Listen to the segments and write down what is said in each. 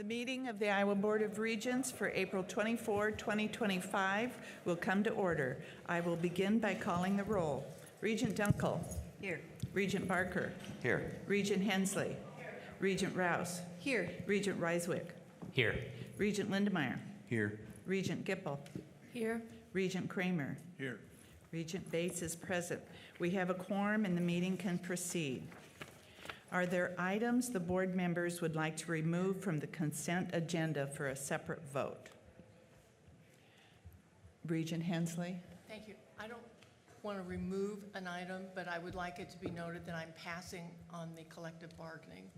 The meeting of the Iowa Board of Regents for April 24, 2025 will come to order. I will begin by calling the roll. Regent Dunkel. Here. Regent Barker. Here. Regent Hensley. Here. Regent Rouse. Here. Regent Reiswick. Here. Regent Lindenmayer. Here. Regent Gipple. Here. Regent Kramer. Here. Regent Bates is present. We have a quorum and the meeting can proceed. Are there items the board members would like to remove from the consent agenda for a separate vote? Regent Hensley? Thank you. I don't want to remove an item, but I would like it to be noted that I'm passing on the collective bargaining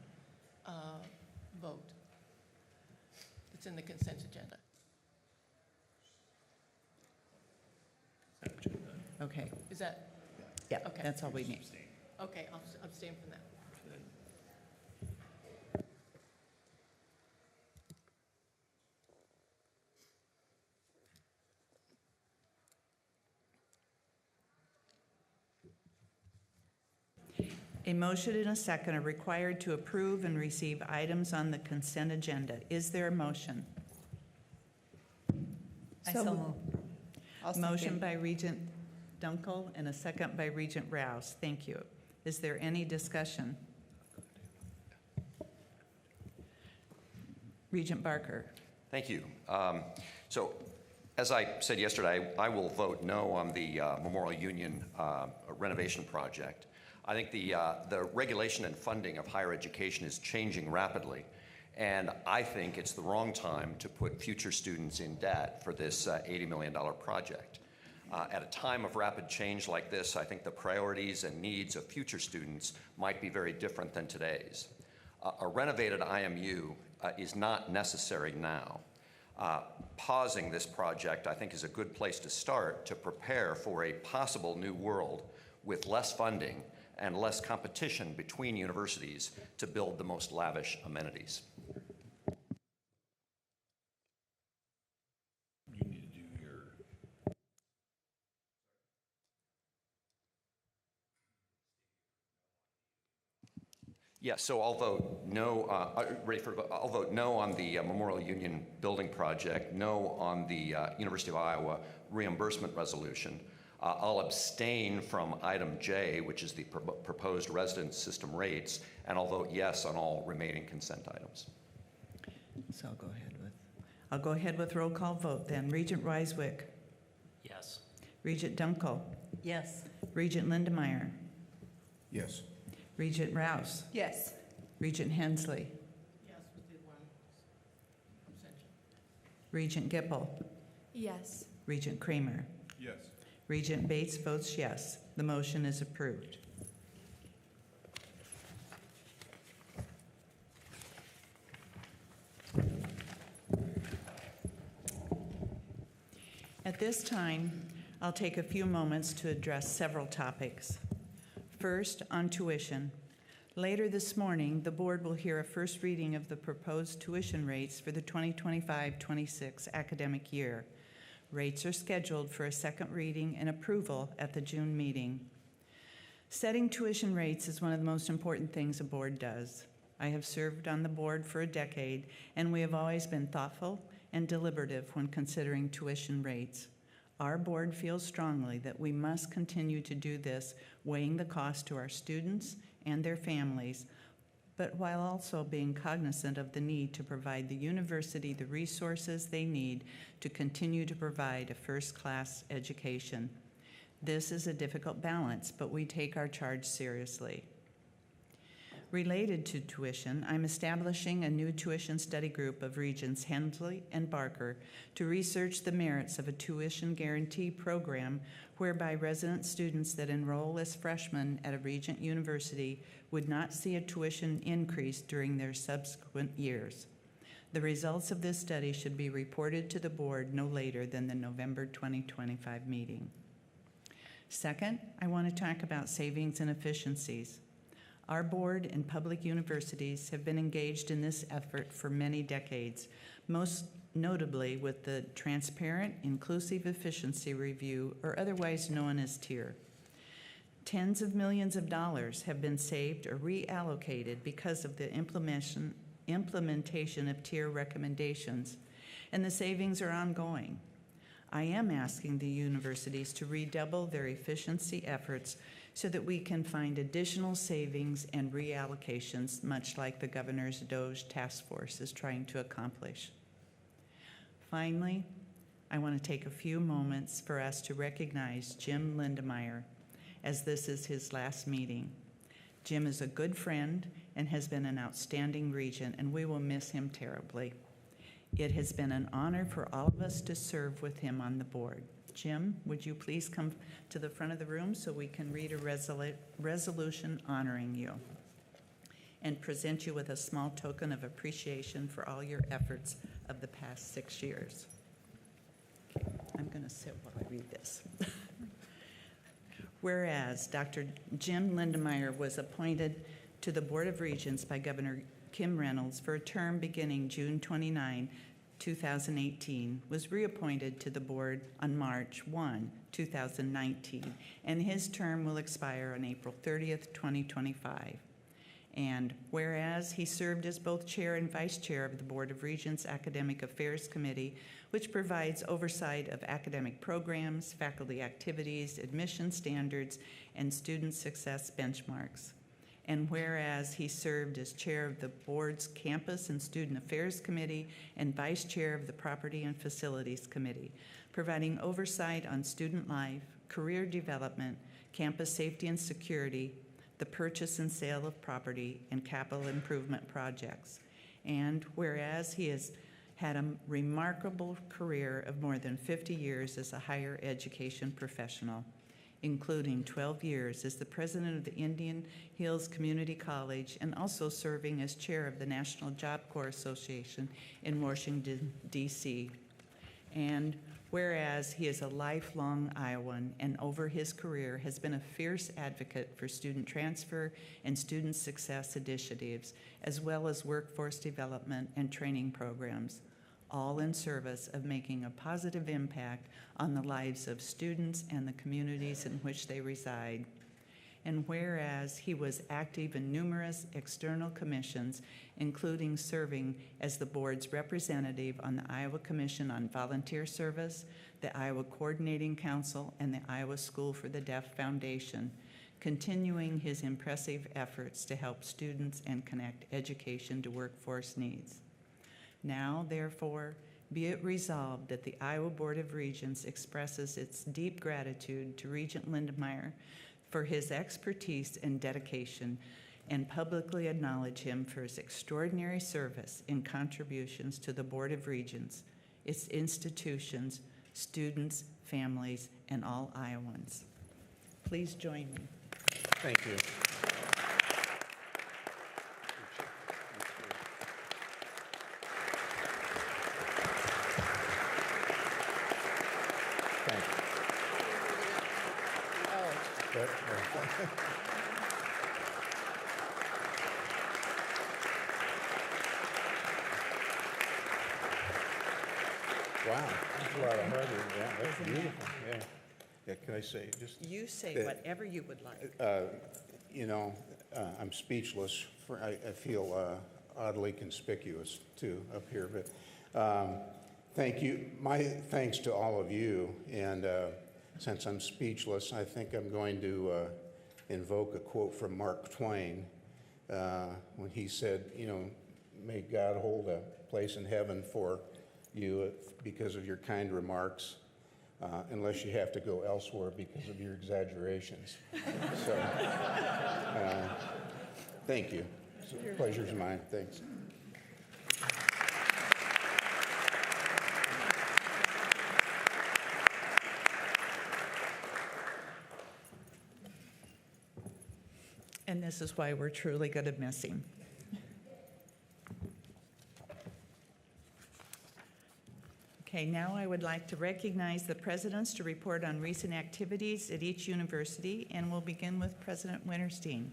vote. It's in the consent agenda. Okay. Is that? Yeah, okay. That's all we need. Okay, I'll abstain from that. A motion and a second are required to approve and receive items on the consent agenda. Is there a motion? Motion by Regent Dunkel and a second by Regent Rouse. Thank you. Is there any discussion? Regent Barker. Thank you. So, as I said yesterday, I will vote no on the Memorial Union renovation project. I think the regulation and funding of higher education is changing rapidly, and I think it's the wrong time to put future students in debt for this $80 million project. At a time of rapid change like this, I think the priorities and needs of future students might be very different than today's. A renovated IMU is not necessary now. Pausing this project, I think, is a good place to start to prepare for a possible new world with less funding and less competition between universities to build the most lavish amenities. You need to do your... Yes, so I'll vote no. I'll vote no on the Memorial Union building project, no on the University of Iowa reimbursement resolution. I'll abstain from item J, which is the proposed residence system rates, and I'll vote yes on all remaining consent items. So I'll go ahead with roll call vote then. Regent Reiswick. Yes. Regent Dunkel. Yes. Regent Lindenmayer. Yes. Regent Rouse. Yes. Regent Hensley. Yes, with the one abstention. Regent Gipple. Yes. Regent Kramer. Yes. Regent Bates votes yes. The motion is approved. At this time, I'll take a few moments to address several topics. First, on tuition. Later this morning, the board will hear a first reading of the proposed tuition rates for the 2025-26 academic year. Rates are scheduled for a second reading and approval at the June meeting. Setting tuition rates is one of the most important things a board does. I have served on the board for a decade, and we have always been thoughtful and deliberative when considering tuition rates. Our board feels strongly that we must continue to do this, weighing the cost to our students and their families, but while also being cognizant of the need to provide the university the resources they need to continue to provide a first-class education. This is a difficult balance, but we take our charge seriously. Related to tuition, I'm establishing a new tuition study group of Regents Hensley and Barker to research the merits of a tuition guarantee program whereby resident students that enroll as freshmen at a Regent university would not see a tuition increase during their subsequent years. The results of this study should be reported to the board no later than the November 2025 meeting. Second, I want to talk about savings and efficiencies. Our board and public universities have been engaged in this effort for many decades, most notably with the Transparent Inclusive Efficiency Review, or otherwise known as TIER. Tens of millions of dollars have been saved or reallocated because of the implementation implementation of tier recommendations, and the savings are ongoing. I am asking the universities to redouble their efficiency efforts so that we can find additional savings and reallocations, much like the Governor's DOGE Task Force is trying to accomplish. Finally, I want to take a few moments for us to recognize Jim Lindenmayer, as this is his last meeting. Jim is a good friend and has been an outstanding regent, and we will miss him terribly. It has been an honor for all of us to serve with him on the board. Jim, would you please come to the front of the room so we can read a resolution honoring you and present you with a small token of appreciation for all your efforts of the past 6 years. Okay, I'm going to sit while I read this. Whereas Dr. Jim Lindenmayer was appointed to the Board of Regents by Governor Kim Reynolds for a term beginning June 29, 2018, was reappointed to the board on March 1, 2019, and his term will expire on April 30th, 2025. And whereas he served as both chair and vice chair of the Board of Regents Academic Affairs Committee, which provides oversight of academic programs, faculty activities, admission standards, and student success benchmarks. And whereas he served as chair of the board's Campus and Student Affairs Committee and vice chair of the Property and Facilities Committee, providing oversight on student life, career development, campus safety and security, the purchase and sale of property, and capital improvement projects. And whereas he has had a remarkable career of more than 50 years as a higher education professional, including 12 years as the president of the Indian Hills Community College and also serving as chair of the National Job Corps Association in Washington, D.C. And whereas he is a lifelong Iowan and over his career has been a fierce advocate for student transfer and student success initiatives, as well as workforce development and training programs, all in service of making a positive impact on the lives of students and the communities in which they reside. And whereas he was active in numerous external commissions, including serving as the board's representative on the Iowa Commission on Volunteer Service, the Iowa Coordinating Council, and the Iowa School for the Deaf Foundation, continuing his impressive efforts to help students and connect education to workforce needs. Now, therefore, be it resolved that the Iowa Board of Regents expresses its deep gratitude to Regent Lindenmayer for his expertise and dedication, and publicly acknowledge him for his extraordinary service and contributions to the Board of Regents, its institutions, students, families, and all Iowans. Please join me. Thank you. Wow, that's a lot of hard work. Yeah, that's beautiful. Yeah. Yeah, can I say just? You say that- whatever you would like. You know, I'm speechless. I feel oddly conspicuous too up here, but thank you. My thanks to all of you. And since I'm speechless, I think I'm going to invoke a quote from Mark Twain when he said, you know, may God hold a place in heaven for you because of your kind remarks, unless you have to go elsewhere because of your exaggerations. So, thank you. Pleasure's mine. Thanks. And this is why we're truly going to miss him. Okay, now I would like to recognize the presidents to report on recent activities at each university, and we'll begin with President Wintersteen.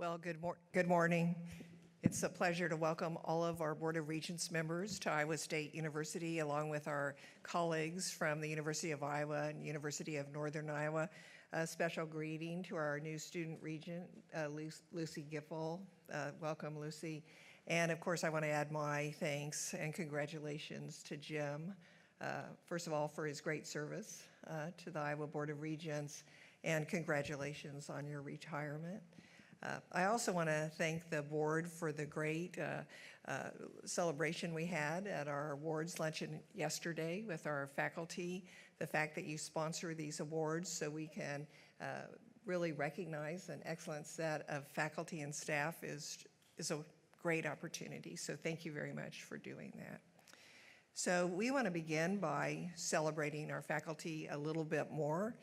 Well, good morning. It's a pleasure to welcome all of our Board of Regents members to Iowa State University, along with our colleagues from the University of Iowa and University of Northern Iowa. A special greeting to our new student regent, Lucy Giffel. Welcome, Lucy. And of course, I want to add my thanks and congratulations to Jim, first of all, for his great service to the Iowa Board of Regents, and congratulations on your retirement. I also want to thank the board for the great celebration we had at our awards luncheon yesterday with our faculty. The fact that you sponsor these awards so we can really recognize an excellent set of faculty and staff is a great opportunity. So thank you very much for doing that. So we want to begin by celebrating our faculty a little bit more.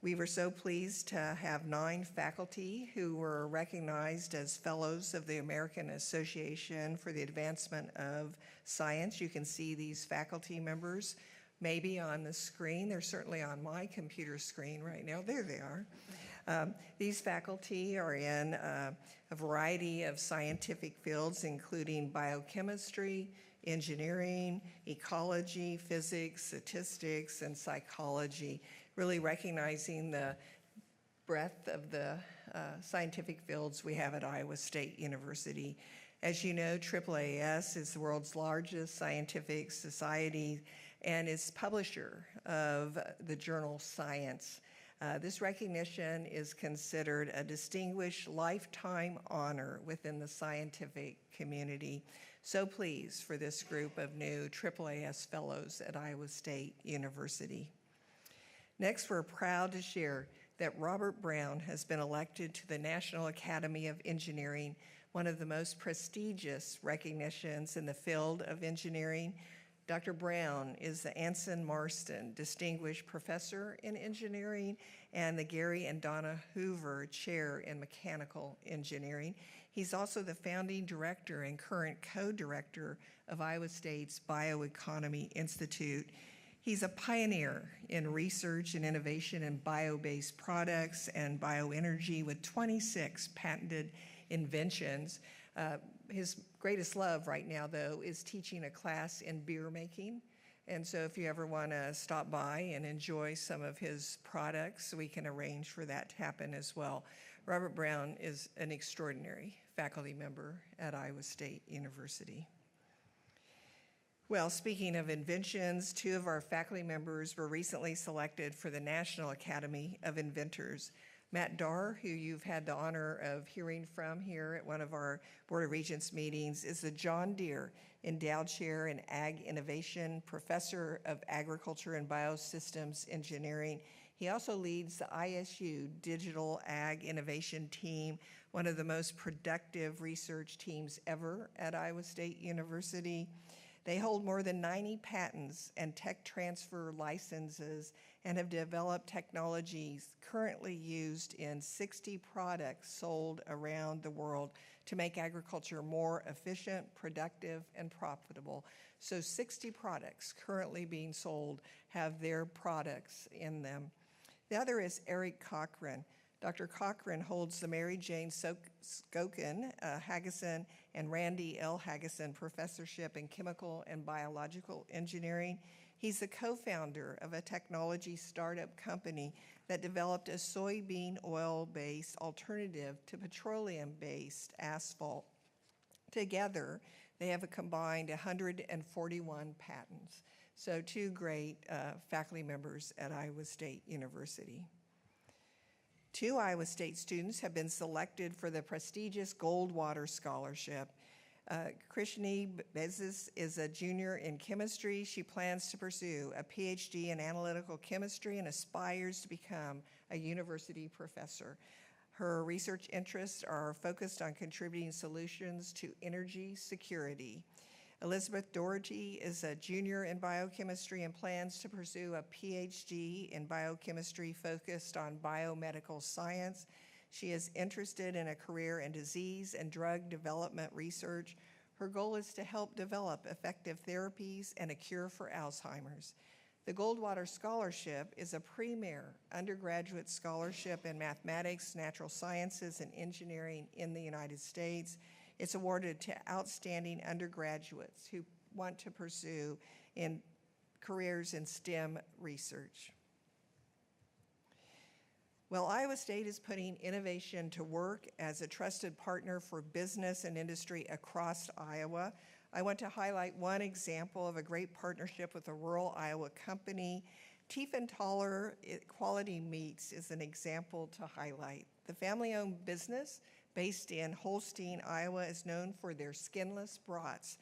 We were so pleased to have 9 faculty who were recognized as fellows of the American Association for the Advancement of Science. You can see these faculty members maybe on the screen. They're certainly on my computer screen right now. There they are. These faculty are in a variety of scientific fields, including biochemistry, engineering, ecology, physics, statistics, and psychology, really recognizing the breadth of the scientific fields we have at Iowa State University. As you know, AAAS is the world's largest scientific society and is publisher of the journal Science. This recognition is considered a distinguished lifetime honor within the scientific community. So pleased for this group of new AAAS fellows at Iowa State University. Next, we're proud to share that Robert Brown has been elected to the National Academy of Engineering, one of the most prestigious recognitions in the field of engineering. Dr. Brown is the Anson Marston Distinguished Professor in Engineering and the Gary and Donna Hoover Chair in Mechanical Engineering. He's also the founding director and current co-director of Iowa State's Bioeconomy Institute. He's a pioneer in research and innovation in bio-based products and bioenergy with 26 patented inventions. His greatest love right now, though, is teaching a class in beer making. And so if you ever want to stop by and enjoy some of his products, we can arrange for that to happen as well. Robert Brown is an extraordinary faculty member at Iowa State University. Well, speaking of inventions, 2 of our faculty members were recently selected for the National Academy of Inventors. Matt Darr, who you've had the honor of hearing from here at one of our Board of Regents meetings, is the John Deere Endowed Chair in Ag Innovation, Professor of Agriculture and Biosystems Engineering. He also leads the ISU Digital Ag Innovation Team, one of the most productive research teams ever at Iowa State University. They hold more than 90 patents and tech transfer licenses and have developed technologies currently used in 60 products sold around the world to make agriculture more efficient, productive, and profitable. So 60 products currently being sold have their products in them. The other is Eric Cochran. Dr. Cochran holds the Mary Jane Skokin Haggison and Randy L. Haggison Professorship in Chemical and Biological Engineering. He's the co-founder of a technology startup company that developed a soybean oil-based alternative to petroleum-based asphalt. Together, they have a combined 141 patents. So 2 great faculty members at Iowa State University. 2 Iowa State students have been selected for the prestigious Goldwater Scholarship. Krishni Bezis is a junior in chemistry. She plans to pursue a PhD in analytical chemistry and aspires to become a university professor. Her research interests are focused on contributing solutions to energy security. Elizabeth Doherty is a junior in biochemistry and plans to pursue a PhD in biochemistry focused on biomedical science. She is interested in a career in disease and drug development research. Her goal is to help develop effective therapies and a cure for Alzheimer's. The Goldwater Scholarship is a premier undergraduate scholarship in mathematics, natural sciences, and engineering in the United States. It's awarded to outstanding undergraduates who want to pursue in careers in STEM research. Well, Iowa State is putting innovation to work as a trusted partner for business and industry across Iowa. I want to highlight one example of a great partnership with a rural Iowa company. Tiefenthaler Quality Meats is an example to highlight. The family-owned business based in Holstein, Iowa, is known for their skinless brats.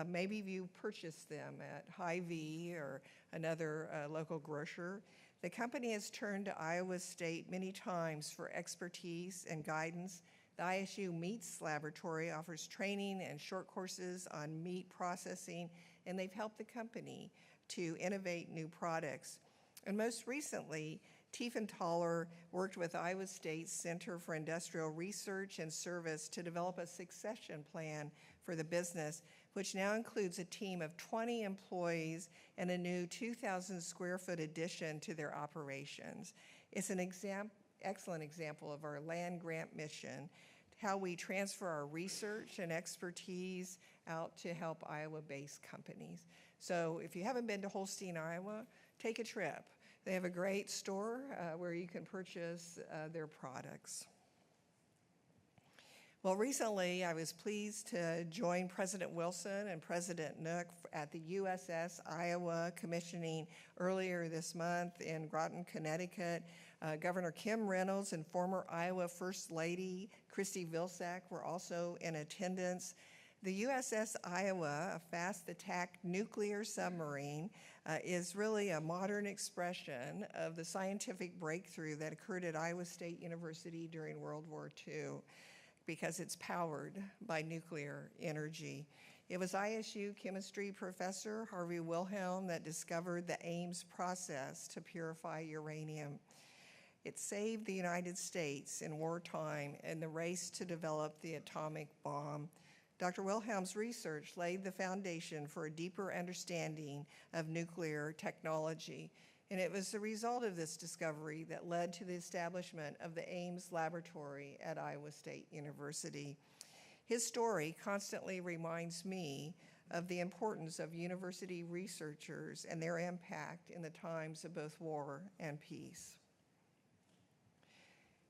Maybe you purchased them at Hy-Vee or another local grocer. The company has turned to Iowa State many times for expertise and guidance. The ISU Meats Laboratory offers training and short courses on meat processing, and they've helped the company to innovate new products. And most recently, Tiefenthaler worked with Iowa State's Center for Industrial Research and Service to develop a succession plan for the business, which now includes a team of 20 employees and a new 2,000 square foot addition to their operations. It's an excellent example of our land grant mission, how we transfer our research and expertise out to help Iowa-based companies. So if you haven't been to Holstein, Iowa, take a trip. They have a great store where you can purchase their products. Well, recently I was pleased to join President Wilson and President Nook at the USS Iowa commissioning earlier this month in Groton, Connecticut. Governor Kim Reynolds and former Iowa First Lady Christy Vilsack were also in attendance. The USS Iowa, a fast-attack nuclear submarine, is really a modern expression of the scientific breakthrough that occurred at Iowa State University during World War II, because it's powered by nuclear energy. It was ISU chemistry professor Harvey Wilhelm that discovered the Ames process to purify uranium. It saved the United States in wartime in the race to develop the atomic bomb. Dr. Wilhelm's research laid the foundation for a deeper understanding of nuclear technology, and it was the result of this discovery that led to the establishment of the Ames Laboratory at Iowa State University. His story constantly reminds me of the importance of university researchers and their impact in the times of both war and peace.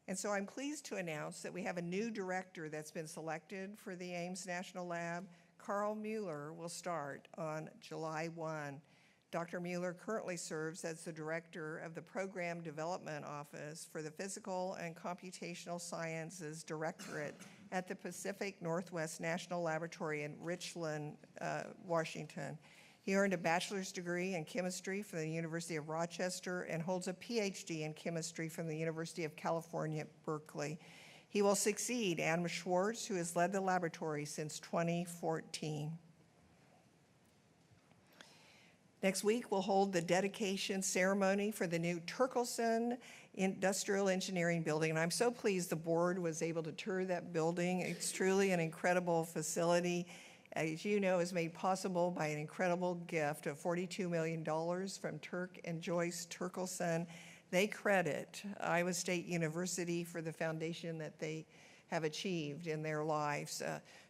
And so I'm pleased to announce that we have a new director that's been selected for the Ames National Lab. Carl Mueller will start on July 1. Dr. Mueller currently serves as the director of the Program Development Office for the Physical and Computational Sciences Directorate at the Pacific Northwest National Laboratory in Richland, Washington. He earned a bachelor's degree in chemistry from the University of Rochester and holds a PhD in chemistry from the University of California, Berkeley. He will succeed Anne Schwartz, who has led the laboratory since 2014. Next week, we'll hold the dedication ceremony for the new Turkelson Industrial Engineering Building, and I'm so pleased the board was able to tour that building. It's truly an incredible facility. As you know, is made possible by an incredible gift of $42 million from Turk and Joyce Turkelson. They credit Iowa State University for the foundation that they have achieved in their lives.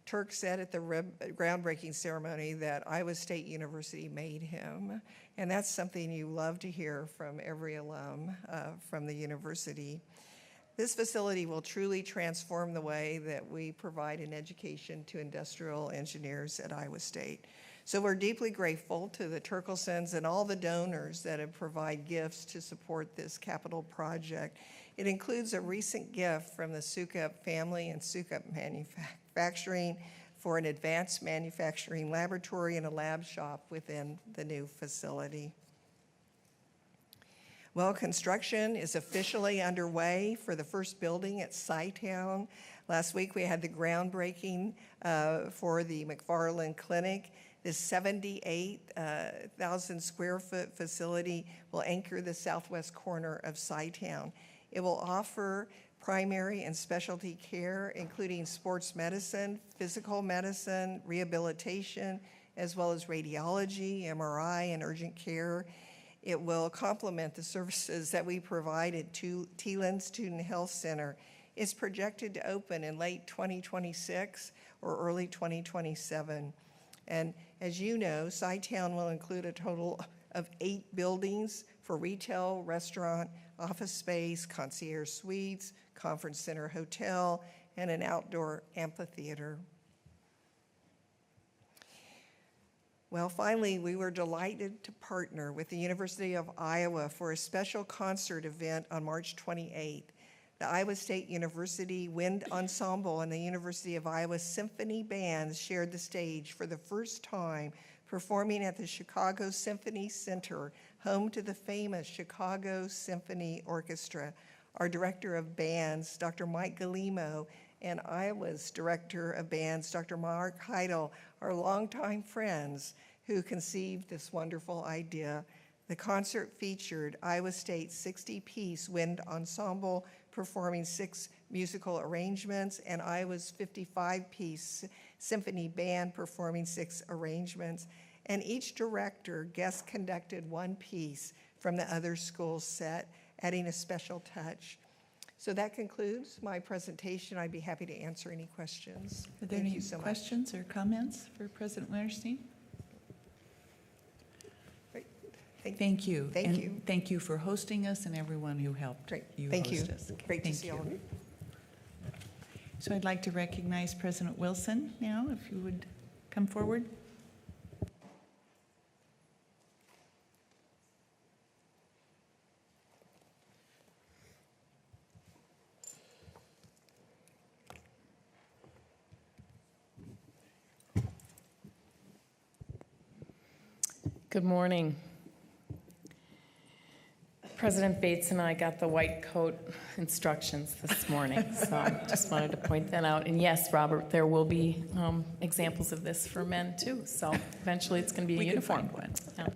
Turk said at the groundbreaking ceremony that Iowa State University made him, and that's something you love to hear from every alum from the university. This facility will truly transform the way that we provide an education to industrial engineers at Iowa State. So we're deeply grateful to the Turkelsons and all the donors that have provided gifts to support this capital project. It includes a recent gift from the Sukup family and Sukup Manufacturing for an advanced manufacturing laboratory and a lab shop within the new facility. Well, construction is officially underway for the first building at Sci-Town. Last week we had the groundbreaking for the McFarland Clinic. This 78,000 square foot facility will anchor the southwest corner of Sci-Town. It will offer primary and specialty care, including sports medicine, physical medicine, rehabilitation, as well as radiology, MRI, and urgent care. It will complement the services that we provide at Teelan Student Health Center. It's projected to open in late 2026 or early 2027. And as you know, SciTown will include a total of 8 buildings for retail, restaurant, office space, concierge suites, conference center hotel, and an outdoor amphitheater. Well, finally, we were delighted to partner with the University of Iowa for a special concert event on March 28th. The Iowa State University Wind Ensemble and the University of Iowa Symphony Bands shared the stage for the first time, performing at the Chicago Symphony Center, home to the famous Chicago Symphony Orchestra. Our director of bands, Dr. Mike Galimo, and Iowa's director of bands, Dr. Mark Heidel, are longtime friends who conceived this wonderful idea. The concert featured Iowa State's 60-piece wind ensemble performing 6 musical arrangements and Iowa's 55-piece symphony band performing 6 arrangements. And each director guest conducted 1 piece from the other school's set, adding a special touch. So that concludes my presentation. I'd be happy to answer any questions. Are there any questions or comments for President Wintersteen? Great. Thank you. Thank And you. thank you for hosting us and everyone who helped Great. you Thank you. host us. Great to Thank see all of you. So I'd like to recognize President Wilson now, if you would come forward. Good morning. President Bates and I got the white coat instructions this morning, so just wanted to point that out. And yes, Robert, there will be examples of this for men too, so eventually it's going to be a uniform. We can find one.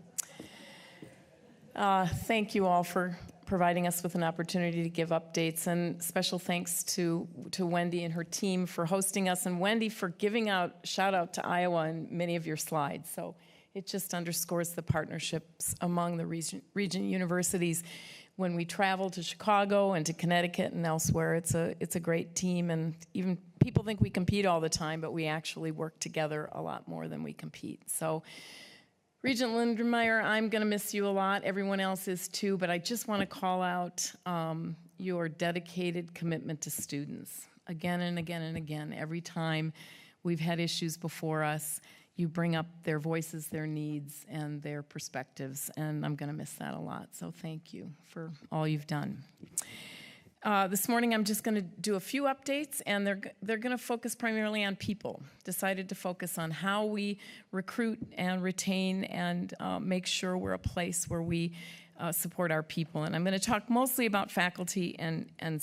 Yeah. Thank you all for providing us with an opportunity to give updates, and special thanks to Wendy and her team for hosting us, and Wendy for giving out shout out to Iowa in many of your slides. So it just underscores the partnerships among the Regent universities. When we travel to Chicago and to Connecticut and elsewhere, it's a great team, and even people think we compete all the time, but we actually work together a lot more than we compete. So Regent Lindenmayer, I'm going to miss you a lot. Everyone else is too, but I just want to call out your dedicated commitment to students. Again and again and again, every time we've had issues before us, you bring up their voices, their needs, and their perspectives, and I'm going to miss that a lot. So thank you for all you've done. This morning, I'm just going to do a few updates, and they're going to focus primarily on people. Decided to focus on how we recruit and retain and make sure we're a place where we support our people. And I'm going to talk mostly about faculty and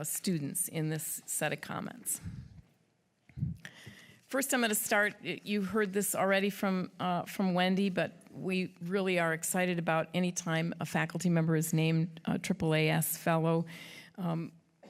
students in this set of comments. First, I'm going to start, you heard this already from Wendy, but we really are excited about any time a faculty member is named AAAS Fellow.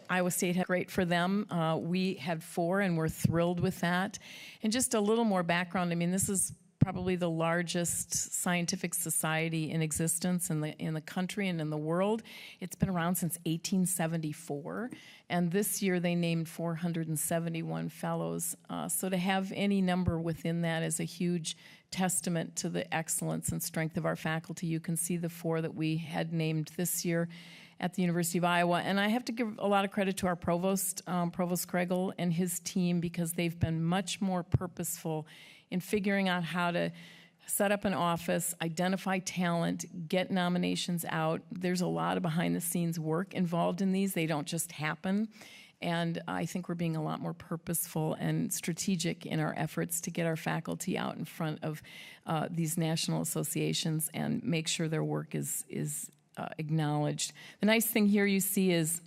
Iowa State had great for them. We had 4, and we're thrilled with that. And just a little more background, I mean, this is probably the largest scientific society in existence in the country and in the world. It's been around since 1874, and this year they named 471 fellows. So to have any number within that is a huge testament to the excellence and strength of our faculty. You can see the 4 that we had named this year at the University of Iowa. And I have to give a lot of credit to our provost, Provost Kregel, and his team, because they've been much more purposeful in figuring out how to set up an office, identify talent, get nominations out. There's a lot of behind-the-scenes work involved in these. They don't just happen. And I think we're being a lot more purposeful and strategic in our efforts to get our faculty out in front of these national associations and make sure their work is acknowledged. The nice thing here you see is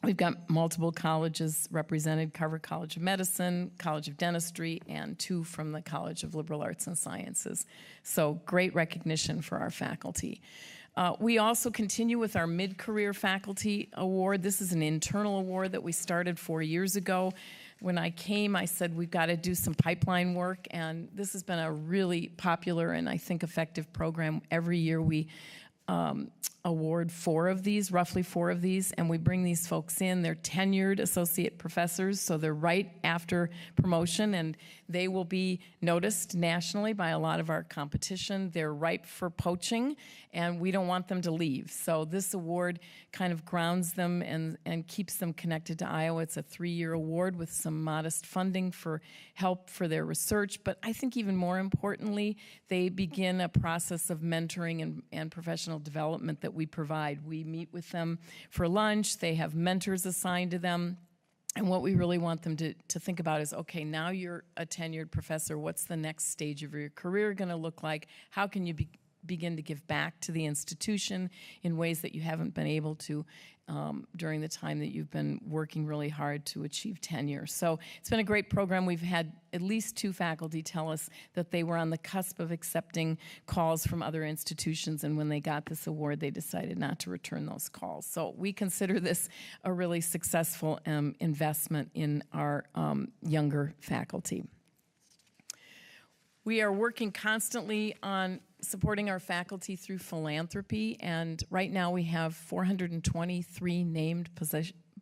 we've got multiple colleges represented: Carver College of Medicine, College of Dentistry, and 2 from the College of Liberal Arts and Sciences. So great recognition for our faculty. We also continue with our Mid-Career Faculty Award. This is an internal award that we started 4 years ago. When I came, I said we've got to do some pipeline work, and this has been a really popular and I think effective program. Every year we award roughly four of these, and we bring these folks in. They're tenured associate professors, so they're right after promotion, and they will be noticed nationally by a lot of our competition. They're ripe for poaching, and we don't want them to leave. So this award kind of grounds them and keeps them connected to Iowa. It's a 3-year award with some modest funding for help for their research, but I think even more importantly, they begin a process of mentoring and professional development that we provide. We meet with them for lunch. They have mentors assigned to them. And what we really want them to think about is, okay, now you're a tenured professor. What's the next stage of your career going to look like? How can you begin to give back to the institution in ways that you haven't been able to during the time that you've been working really hard to achieve tenure? So it's been a great program. We've had at least 2 faculty tell us that they were on the cusp of accepting calls from other institutions, and when they got this award, they decided not to return those calls. So we consider this a really successful investment in our younger faculty. We are working constantly on supporting our faculty through philanthropy, and right now we have 423 named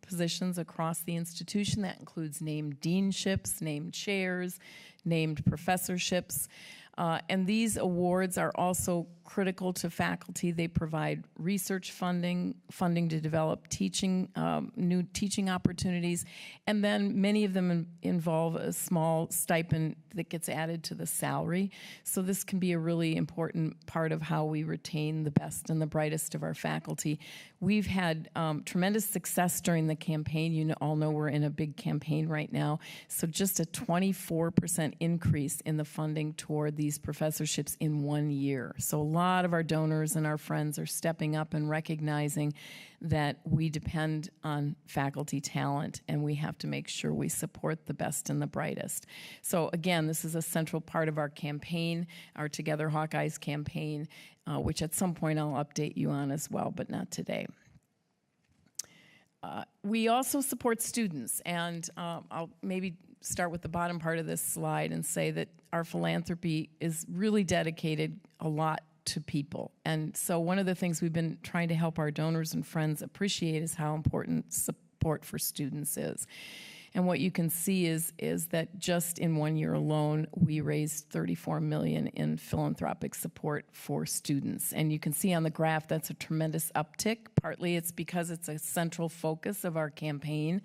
positions across the institution. That includes named deanships, named chairs, named professorships. And these awards are also critical to faculty. They provide research funding to develop new teaching opportunities, and then many of them involve a small stipend that gets added to the salary. So this can be a really important part of how we retain the best and the brightest of our faculty. We've had tremendous success during the campaign. You all know we're in a big campaign right now. So just a 24% increase in the funding toward these professorships in 1 year. So a lot of our donors and our friends are stepping up and recognizing that we depend on faculty talent, and we have to make sure we support the best and the brightest. So again, this is a central part of our campaign, our Together Hawkeyes campaign, which at some point I'll update you on as well, but not today. We also support students, and I'll maybe start with the bottom part of this slide and say that our philanthropy is really dedicated a lot to people. And so one of the things we've been trying to help our donors and friends appreciate is how important support for students is. And what you can see is that just in 1 year alone, we raised $34 million in philanthropic support for students. And you can see on the graph that's a tremendous uptick. Partly it's because it's a central focus of our campaign,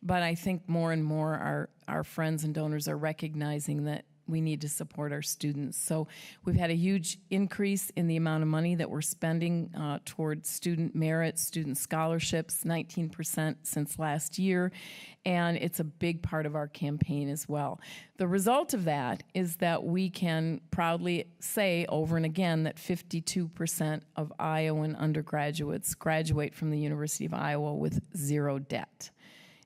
but I think more and more our friends and donors are recognizing that we need to support our students. So we've had a huge increase in the amount of money that we're spending towards student merit, student scholarships, 19% since last year, and it's a big part of our campaign as well. The result of that is that we can proudly say over and again that 52% of Iowan undergraduates graduate from the University of Iowa with 0 debt.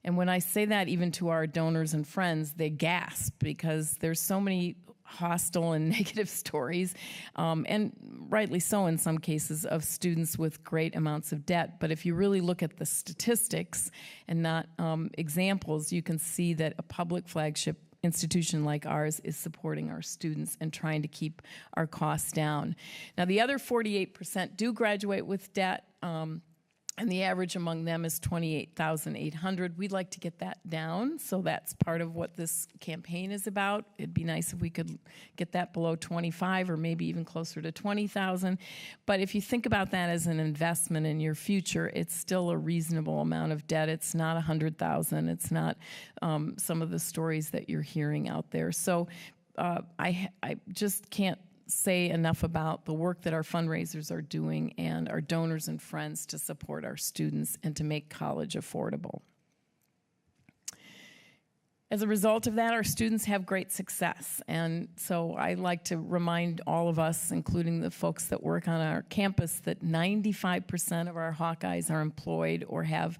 And when I say that even to our donors and friends, they gasp because there's so many hostile and negative stories, and rightly so in some cases, of students with great amounts of debt. But if you really look at the statistics and not examples, you can see that a public flagship institution like ours is supporting our students and trying to keep our costs down. Now, the other 48% do graduate with debt, and the average among them is $28,800. We'd like to get that down, so that's part of what this campaign is about. It'd be nice if we could get that below 25 or maybe even closer to 20,000. But if you think about that as an investment in your future, it's still a reasonable amount of debt. It's not 100,000. It's not some of the stories that you're hearing out there. So I just can't say enough about the work that our fundraisers are doing and our donors and friends to support our students and to make college affordable. As a result of that, our students have great success. And so I like to remind all of us, including the folks that work on our campus, that 95% of our Hawkeyes are employed or have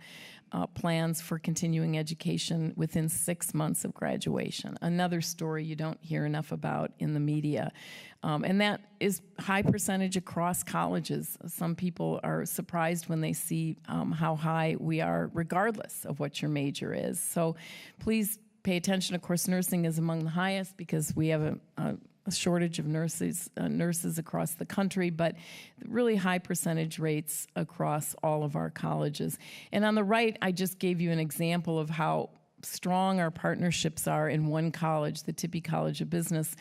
plans for continuing education within 6 months of graduation. Another story you don't hear enough about in the media. And that is high percentage across colleges. Some people are surprised when they see how high we are, regardless of what your major is. So please pay attention. Of course, nursing is among the highest because we have a shortage of nurses across the country, but really high percentage rates across all of our colleges. And on the right, I just gave you an example of how strong our partnerships are in one college, the Tippie College of Business,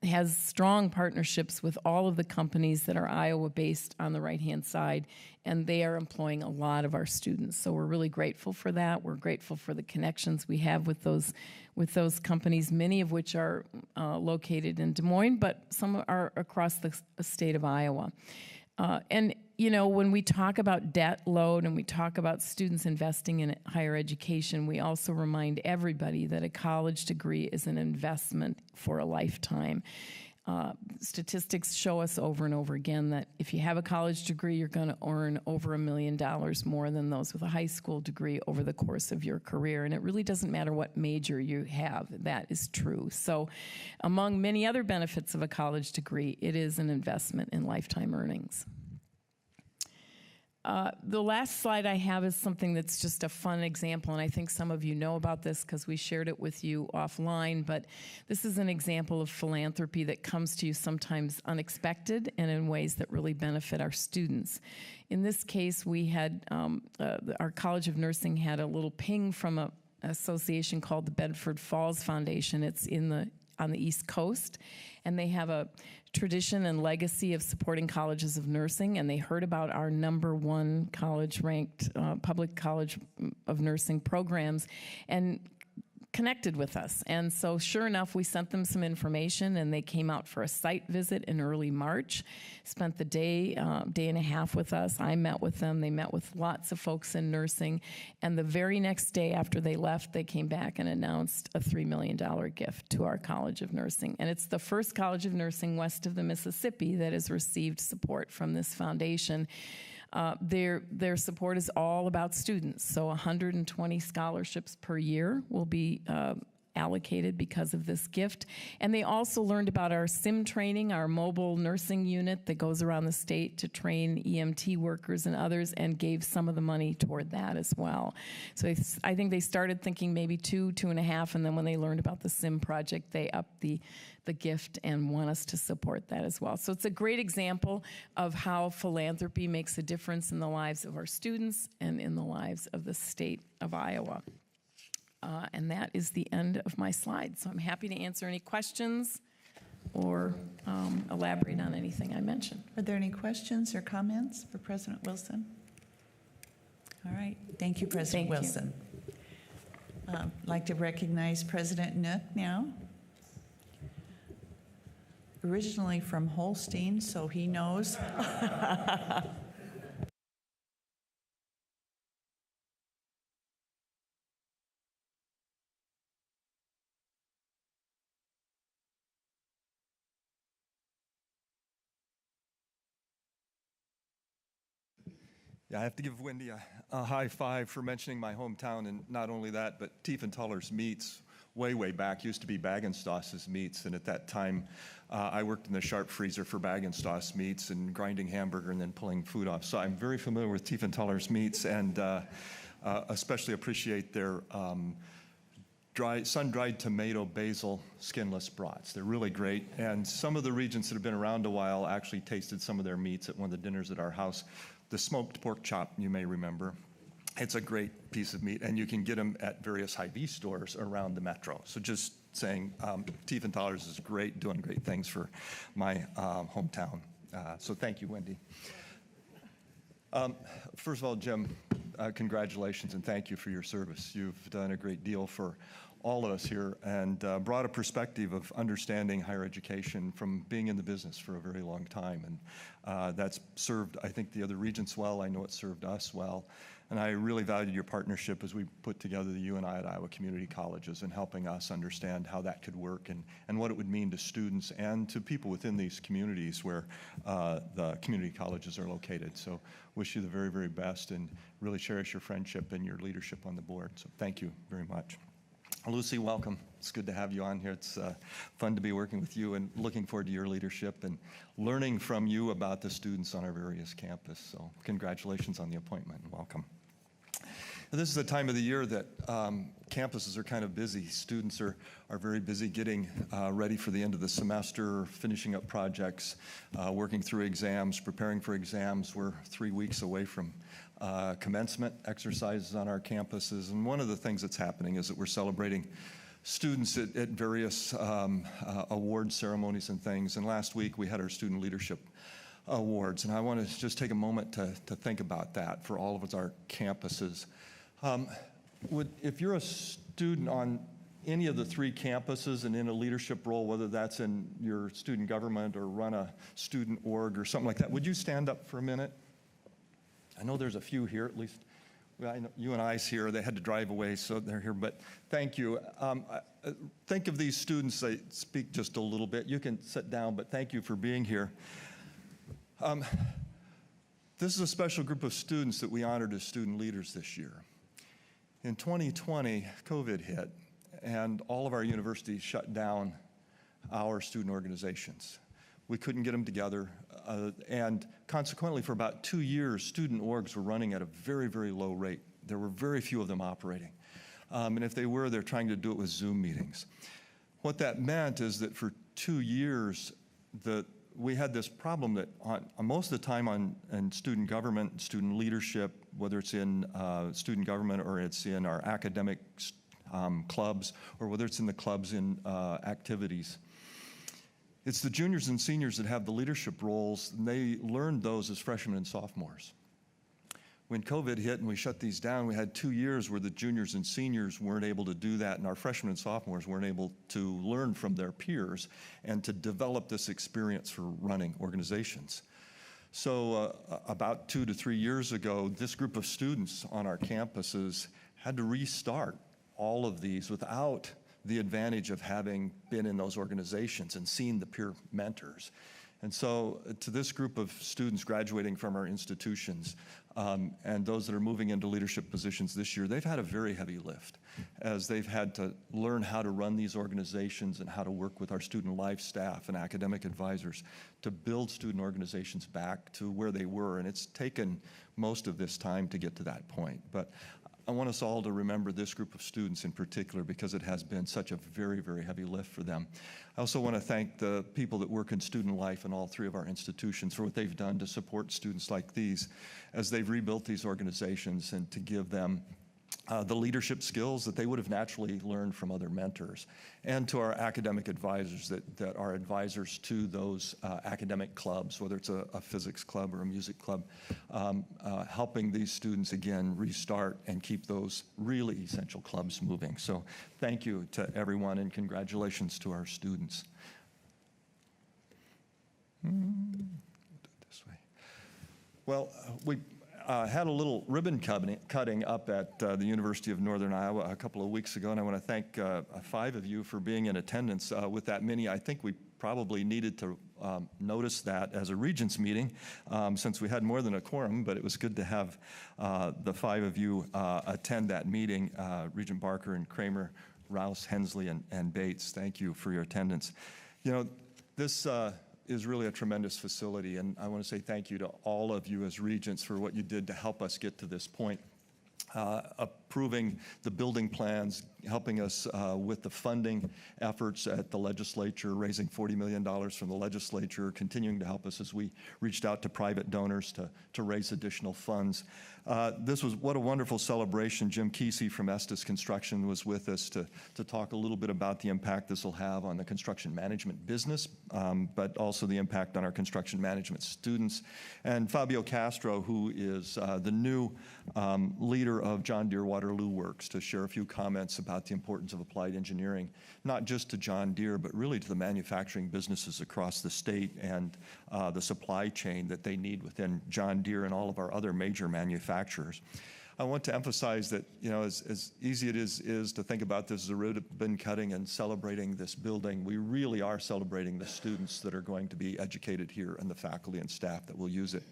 has strong partnerships with all of the companies that are Iowa-based on the right-hand side, and they are employing a lot of our students. So we're really grateful for that. We're grateful for the connections we have with those companies, many of which are located in Des Moines, but some are across the state of Iowa. And, you know, when we talk about debt load and we talk about students investing in higher education, we also remind everybody that a college degree is an investment for a lifetime. Statistics show us over and over again that if you have a college degree, you're going to earn over $1 million more than those with a high school degree over the course of your career. And it really doesn't matter what major you have. That is true. So among many other benefits of a college degree, it is an investment in lifetime earnings. The last slide I have is something that's just a fun example, and I think some of you know about this because we shared it with you offline, but this is an example of philanthropy that comes to you sometimes unexpected and in ways that really benefit our students. In this case, we had, our College of Nursing had a little ping from an association called the Bedford Falls Foundation. It's on the East Coast, and they have a tradition and legacy of supporting colleges of nursing, and they heard about our #1 college-ranked public college of nursing programs and connected with us. And so sure enough, we sent them some information, and they came out for a site visit in early March, spent the day and a half with us. I met with them. They met with lots of folks in nursing. And the very next day after they left, they came back and announced a $3 million gift to our College of Nursing. And it's the first College of Nursing west of the Mississippi that has received support from this foundation. Their support is all about students, so 120 scholarships per year will be allocated because of this gift. And they also learned about our SIM training, our mobile nursing unit that goes around the state to train EMT workers and others, and gave some of the money toward that as well. So I think they started thinking maybe 2.5, and then when they learned about the SIM project, they upped the gift and want us to support that as well. So it's a great example of how philanthropy makes a difference in the lives of our students and in the lives of the state of Iowa. And that is the end of my slide. So I'm happy to answer any questions or elaborate on anything I mentioned. Are there any questions or comments for President Wilson? All right. Thank you, President Wilson. I'd like to recognize President Nook now. Originally from Holstein, so he knows. Yeah, I have to give Wendy a high five for mentioning my hometown, and not only that, but Tiefenthaler's Meats, way back, used to be Bagenstoss's Meats, and at that time, I worked in the sharp freezer for Bagenstoss Meats and grinding hamburger and then pulling food off. So I'm very familiar with Tiefenthaler's Meats, and especially appreciate their sun-dried tomato basil skinless brats. They're really great, and some of the Regents that have been around a while actually tasted some of their meats at one of the dinners at our house. The smoked pork chop, you may remember. It's a great piece of meat, and you can get them at various Hy-Vee stores around the metro. So just saying, Tiefenthaler's is great, doing great things for my hometown. So thank you, Wendy. First of all, Jim, congratulations and thank you for your service. You've done a great deal for all of us here and brought a perspective of understanding higher education from being in the business for a very long time. And that's served, I think, the other Regents well. I know it served us well. And I really valued your partnership as we put together the UNI at Iowa Community Colleges and helping us understand how that could work and what it would mean to students and to people within these communities where the community colleges are located. So wish you the very, very best and really cherish your friendship and your leadership on the board. So thank you very much. Lucy, welcome. It's good to have you on here. It's fun to be working with you and looking forward to your leadership and learning from you about the students on our various campuses. So congratulations on the appointment and welcome. This is a time of the year that campuses are kind of busy. Students are very busy getting ready for the end of the semester, finishing up projects, working through exams, preparing for exams. We're 3 weeks away from commencement exercises on our campuses. And one of the things that's happening is that we're celebrating students at various award ceremonies and things. And last week we had our Student Leadership Awards. And I want to just take a moment to think about that for all of our campuses. If you're a student on any of the 3 campuses and in a leadership role, whether that's in your student government or run a student org or something like that, would you stand up for a minute? I know there's a few here, at least. I know you and I's here. They had to drive away, so they're here. But thank you. Think of these students. They speak just a little bit. You can sit down, but thank you for being here. This is a special group of students that we honored as student leaders this year. In 2020, COVID hit, and all of our universities shut down our student organizations. We couldn't get them together, and consequently, for about 2 years, student orgs were running at a very, very low rate. There were very few of them operating, and if they were, they're trying to do it with Zoom meetings. What that meant is that for 2 years, we had this problem that most of the time in student government, student leadership, whether it's in student government or it's in our academic clubs, or whether it's in the clubs in activities, it's the juniors and seniors that have the leadership roles, and they learned those as freshmen and sophomores. When COVID hit and we shut these down, we had 2 years where the juniors and seniors weren't able to do that, and our freshmen and sophomores weren't able to learn from their peers and to develop this experience for running organizations. So about 2 to 3 years ago, this group of students on our campuses had to restart all of these without the advantage of having been in those organizations and seen the peer mentors. And so to this group of students graduating from our institutions and those that are moving into leadership positions this year, they've had a very heavy lift as they've had to learn how to run these organizations and how to work with our student life staff and academic advisors to build student organizations back to where they were. And it's taken most of this time to get to that point. But I want us all to remember this group of students in particular because it has been such a very, very heavy lift for them. I also want to thank the people that work in student life in all 3 of our institutions for what they've done to support students like these as they've rebuilt these organizations and to give them the leadership skills that they would have naturally learned from other mentors, and to our academic advisors that are advisors to those academic clubs, whether it's a physics club or a music club, helping these students again restart and keep those really essential clubs moving. So thank you to everyone and congratulations to our students. Do it this way. Well, we had a little ribbon cutting up at the University of Northern Iowa a couple of weeks ago, and I want to thank 5 of you for being in attendance with that many. I think we probably needed to notice that as a Regents meeting since we had more than a quorum, but it was good to have the 5 of you attend that meeting, Regent Barker and Kramer, Rouse, Hensley, and Bates. Thank you for your attendance. You know, this is really a tremendous facility, and I want to say thank you to all of you as Regents for what you did to help us get to this point. Approving the building plans, helping us with the funding efforts at the legislature, raising $40 million from the legislature, continuing to help us as we reached out to private donors to raise additional funds. This was what a wonderful celebration. Jim Kesey from Estes Construction was with us to talk a little bit about the impact this will have on the construction management business, but also the impact on our construction management students. And Fabio Castro, who is the new leader of John Deere Waterloo Works, to share a few comments about the importance of applied engineering, not just to John Deere, but really to the manufacturing businesses across the state and the supply chain that they need within John Deere and all of our other major manufacturers. I want to emphasize that, you know, as easy it is to think about this as a ribbon cutting and celebrating this building, we really are celebrating the students that are going to be educated here and the faculty and staff that will use it.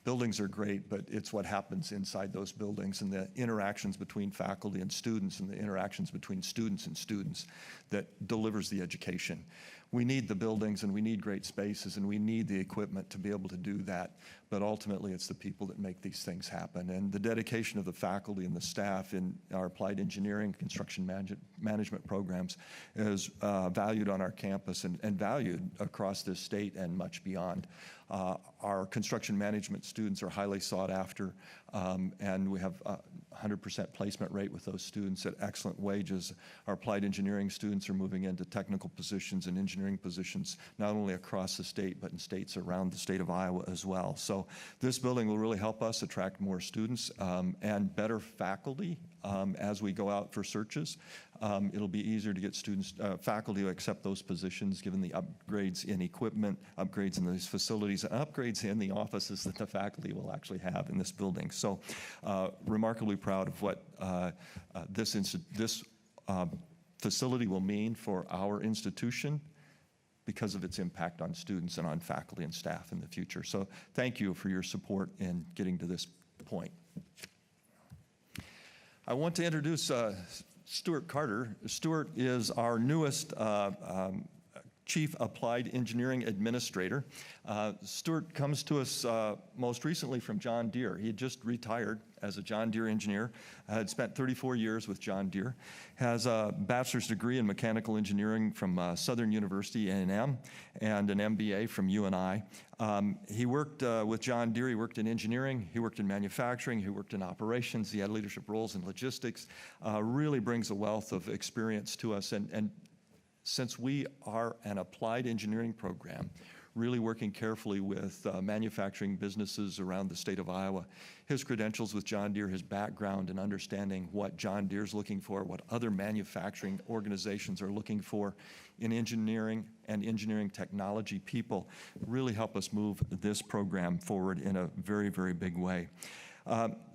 Buildings are great, but it's what happens inside those buildings and the interactions between faculty and the interactions between students and students that delivers the education. We need the buildings and we need great spaces and we need the equipment to be able to do that. But ultimately, it's the people that make these things happen. And the dedication of the faculty and the staff in our applied engineering, construction management programs is valued on our campus and valued across this state and much beyond. Our construction management students are highly sought after, and we have a 100% placement rate with those students at excellent wages. Our applied engineering students are moving into technical positions and engineering positions, not only across the state, but in states around the state of Iowa as well. So this building will really help us attract more students and better faculty as we go out for searches. It'll be easier to get students, faculty to accept those positions given the upgrades in equipment, upgrades in these facilities, and upgrades in the offices that the faculty will actually have in this building. So remarkably proud of what this facility will mean for our institution because of its impact on students and on faculty and staff in the future. So thank you for your support in getting to this point. I want to introduce Stuart Carter. Stuart is our newest Chief Applied Engineering Administrator. Stuart comes to us most recently from John Deere. He had just retired as a John Deere engineer, had spent 34 years with John Deere, has a bachelor's degree in mechanical engineering from Southern University A&M and an MBA from UNI. He worked with John Deere. He worked in engineering, he worked in manufacturing, he worked in operations, he had leadership roles in logistics, really brings a wealth of experience to us. And since we are an applied engineering program, really working carefully with manufacturing businesses around the state of Iowa, his credentials with John Deere, his background in understanding what John Deere's looking for, what other manufacturing organizations are looking for in engineering and engineering technology people, really help us move this program forward in a very, very big way.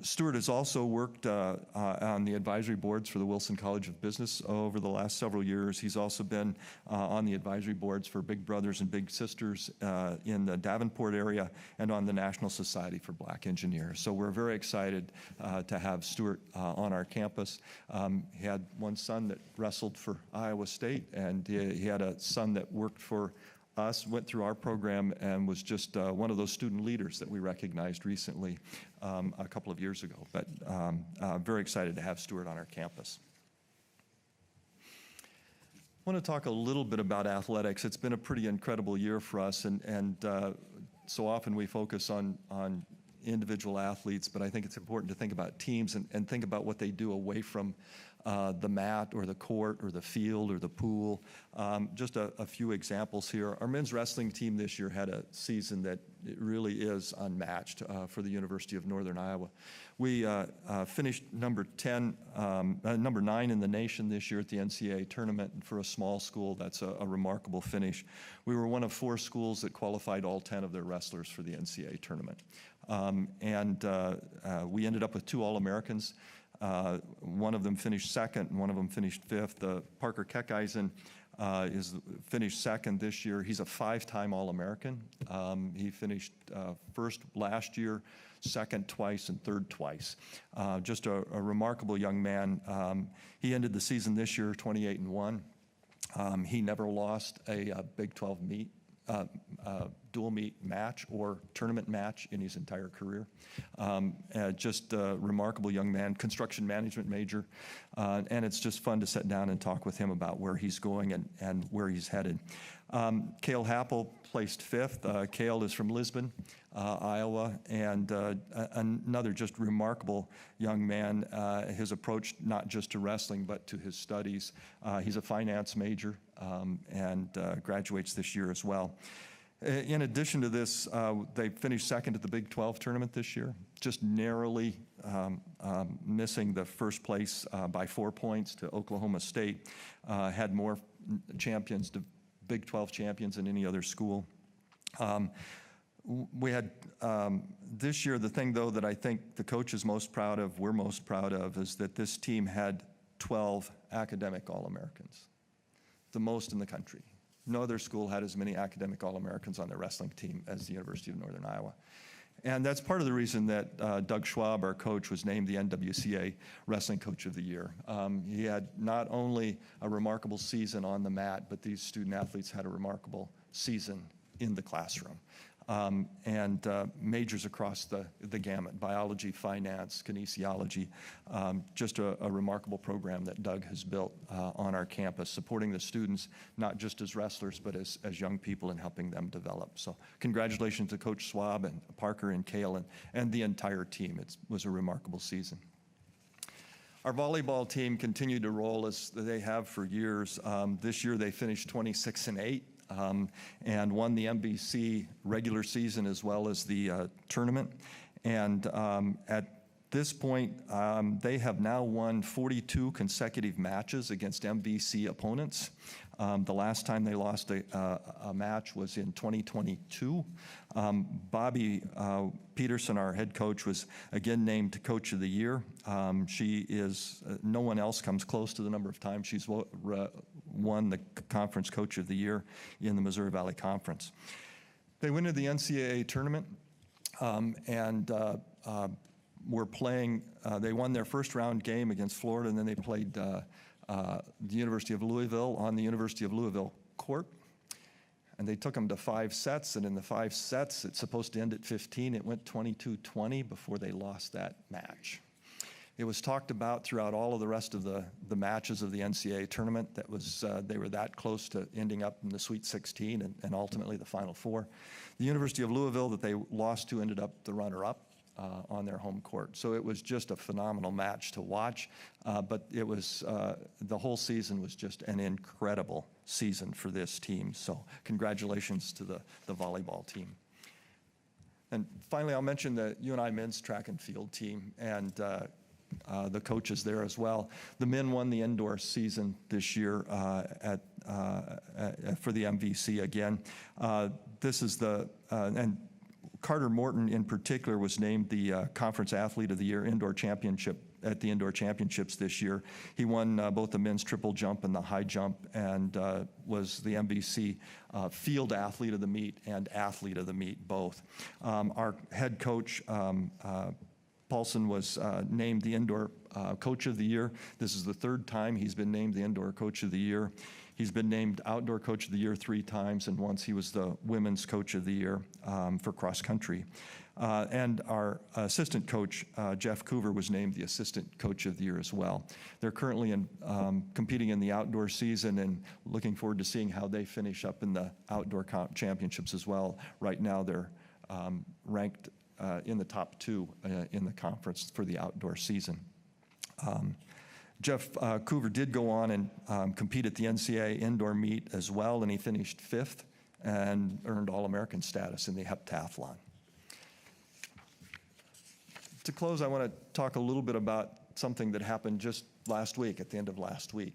Stuart has also worked on the advisory boards for the Wilson College of Business over the last several years. He's also been on the advisory boards for Big Brothers and Big Sisters in the Davenport area and on the National Society for Black Engineers. So we're very excited to have Stuart on our campus. He had one son that wrestled for Iowa State, and he had a son that worked for us, went through our program, and was just one of those student leaders that we recognized recently a couple of years ago. But very excited to have Stuart on our campus. I want to talk a little bit about athletics. It's been a pretty incredible year for us, and so often we focus on individual athletes, but I think it's important to think about teams and think about what they do away from the mat or the court or the field or the pool. Just a few examples here. Our men's wrestling team this year had a season that it really is unmatched for the University of Northern Iowa. We finished number 9 in the nation this year at the NCAA tournament. And for a small school, that's a remarkable finish. We were one of 4 schools that qualified all 10 of their wrestlers for the NCAA tournament. We ended up with 2 All-Americans. One of them finished second, and one of them finished fifth. Parker Keckeisen is finished second this year. He's a 5-time All-American. He finished first last year, second twice, and third twice. Just a remarkable young man. He ended the season this year 28-1. He never lost a Big 12 meet. Dual meet match or tournament match in his entire career. Just a remarkable young man, construction management major, and it's just fun to sit down and talk with him about where he's going and where he's headed. Cale Happel placed 5th. Cale is from Lisbon, Iowa, and another just remarkable young man. His approach not just to wrestling but to his studies. He's a finance major and graduates this year as well. In addition to this, they finished second at the Big 12 tournament this year, just narrowly missing the first place by 4 points to Oklahoma State. Had more champions, Big 12 champions than any other school. We had this year, the thing though that I think the coach is most proud of, we're most proud of, is that this team had 12 academic All-Americans, the most in the country. No other school had as many academic All-Americans on their wrestling team as the University of Northern Iowa. And that's part of the reason that Doug Schwab, our coach, was named the NWCA Wrestling Coach of the Year. He had not only a remarkable season on the mat, but these student athletes had a remarkable season in the classroom. And majors across the gamut: biology, finance, kinesiology. Just a remarkable program that Doug has built on our campus, supporting the students, not just as wrestlers, but as young people, and helping them develop. So congratulations to Coach Schwab and Parker and Kale and the entire team. It was a remarkable season. Our volleyball team continued to roll as they have for years. This year they finished 26-8. And won the MVC regular season as well as the tournament. And at this point, they have now won 42 consecutive matches against MVC opponents. The last time they lost a match was in 2022. Bobby Peterson, our head coach, was again named Coach of the Year. She is, no one else comes close to the number of times she's won the Conference Coach of the Year in the Missouri Valley Conference. They went to the NCAA tournament and were playing, they won their first round game against Florida, and then they played the University of Louisville on the University of Louisville court. And they took them to 5 sets, and in the 5 sets, it's supposed to end at 15. It went 22-20 before they lost that match. It was talked about throughout all of the rest of the matches of the NCAA tournament that was they were that close to ending up in the Sweet 16 and ultimately the Final Four. The University of Louisville that they lost to ended up the runner-up on their home court. So it was just a phenomenal match to watch, but it was the whole season was just an incredible season for this team. So congratulations to the volleyball team. And finally, I'll mention the UNI men's track and field team and the coaches there as well. The men won the indoor season this year for the MVC again. This is and Carter Morton in particular was named the Conference Athlete of the Year Indoor Championship at the Indoor Championships this year. He won both the men's triple jump and the high jump, and was the MVC Field Athlete of the Meet and Athlete of the Meet both. Our head coach Paulson was named the Indoor Coach of the Year. This is the 3rd time he's been named the Indoor Coach of the Year. He's been named Outdoor Coach of the Year 3 times, and once he was the Women's Coach of the Year for cross country. And our assistant coach, Jeff Coover, was named the Assistant Coach of the Year as well. They're currently competing in the outdoor season and looking forward to seeing how they finish up in the outdoor championships as well. Right now they're ranked in the top 2 in the conference for the outdoor season. Jeff Coover did go on and compete at the NCAA indoor meet as well, and he finished 5th and earned All-American status in the heptathlon. To close, I want to talk a little bit about something that happened just last week, at the end of last week.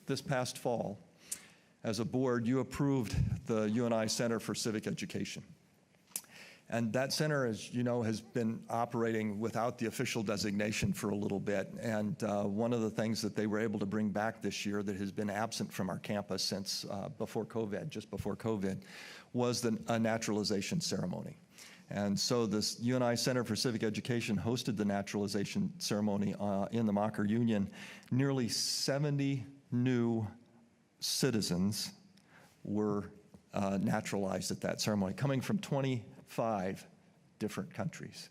This past fall, as a board, you approved the UNI Center for Civic Education. And that center, as you know, has been operating without the official designation for a little bit. And one of the things that they were able to bring back this year that has been absent from our campus since before COVID, just before COVID, was a naturalization ceremony. And so this UNI Center for Civic Education hosted the naturalization ceremony in the Mocker Union. Nearly 70 new citizens were naturalized at that ceremony, coming from 25 different countries.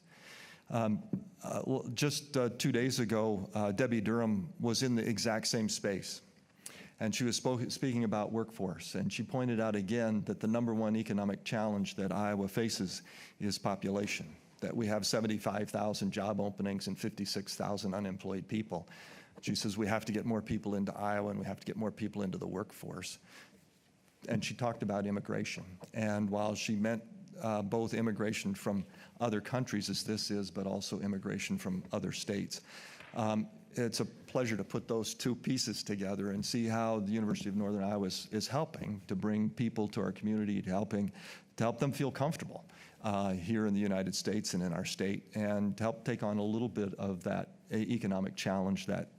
Just 2 days ago, Debbie Durham was in the exact same space, and she was speaking about workforce, and she pointed out again that the #1 economic challenge that Iowa faces is population, that we have 75,000 job openings and 56,000 unemployed people. She says we have to get more people into Iowa and we have to get more people into the workforce. And she talked about immigration, and while she meant both immigration from other countries, as this is, but also immigration from other states. It's a pleasure to put those 2 pieces together and see how the University of Northern Iowa is helping to bring people to our community, to help them feel comfortable here in the United States and in our state, and to help take on a little bit of that economic challenge that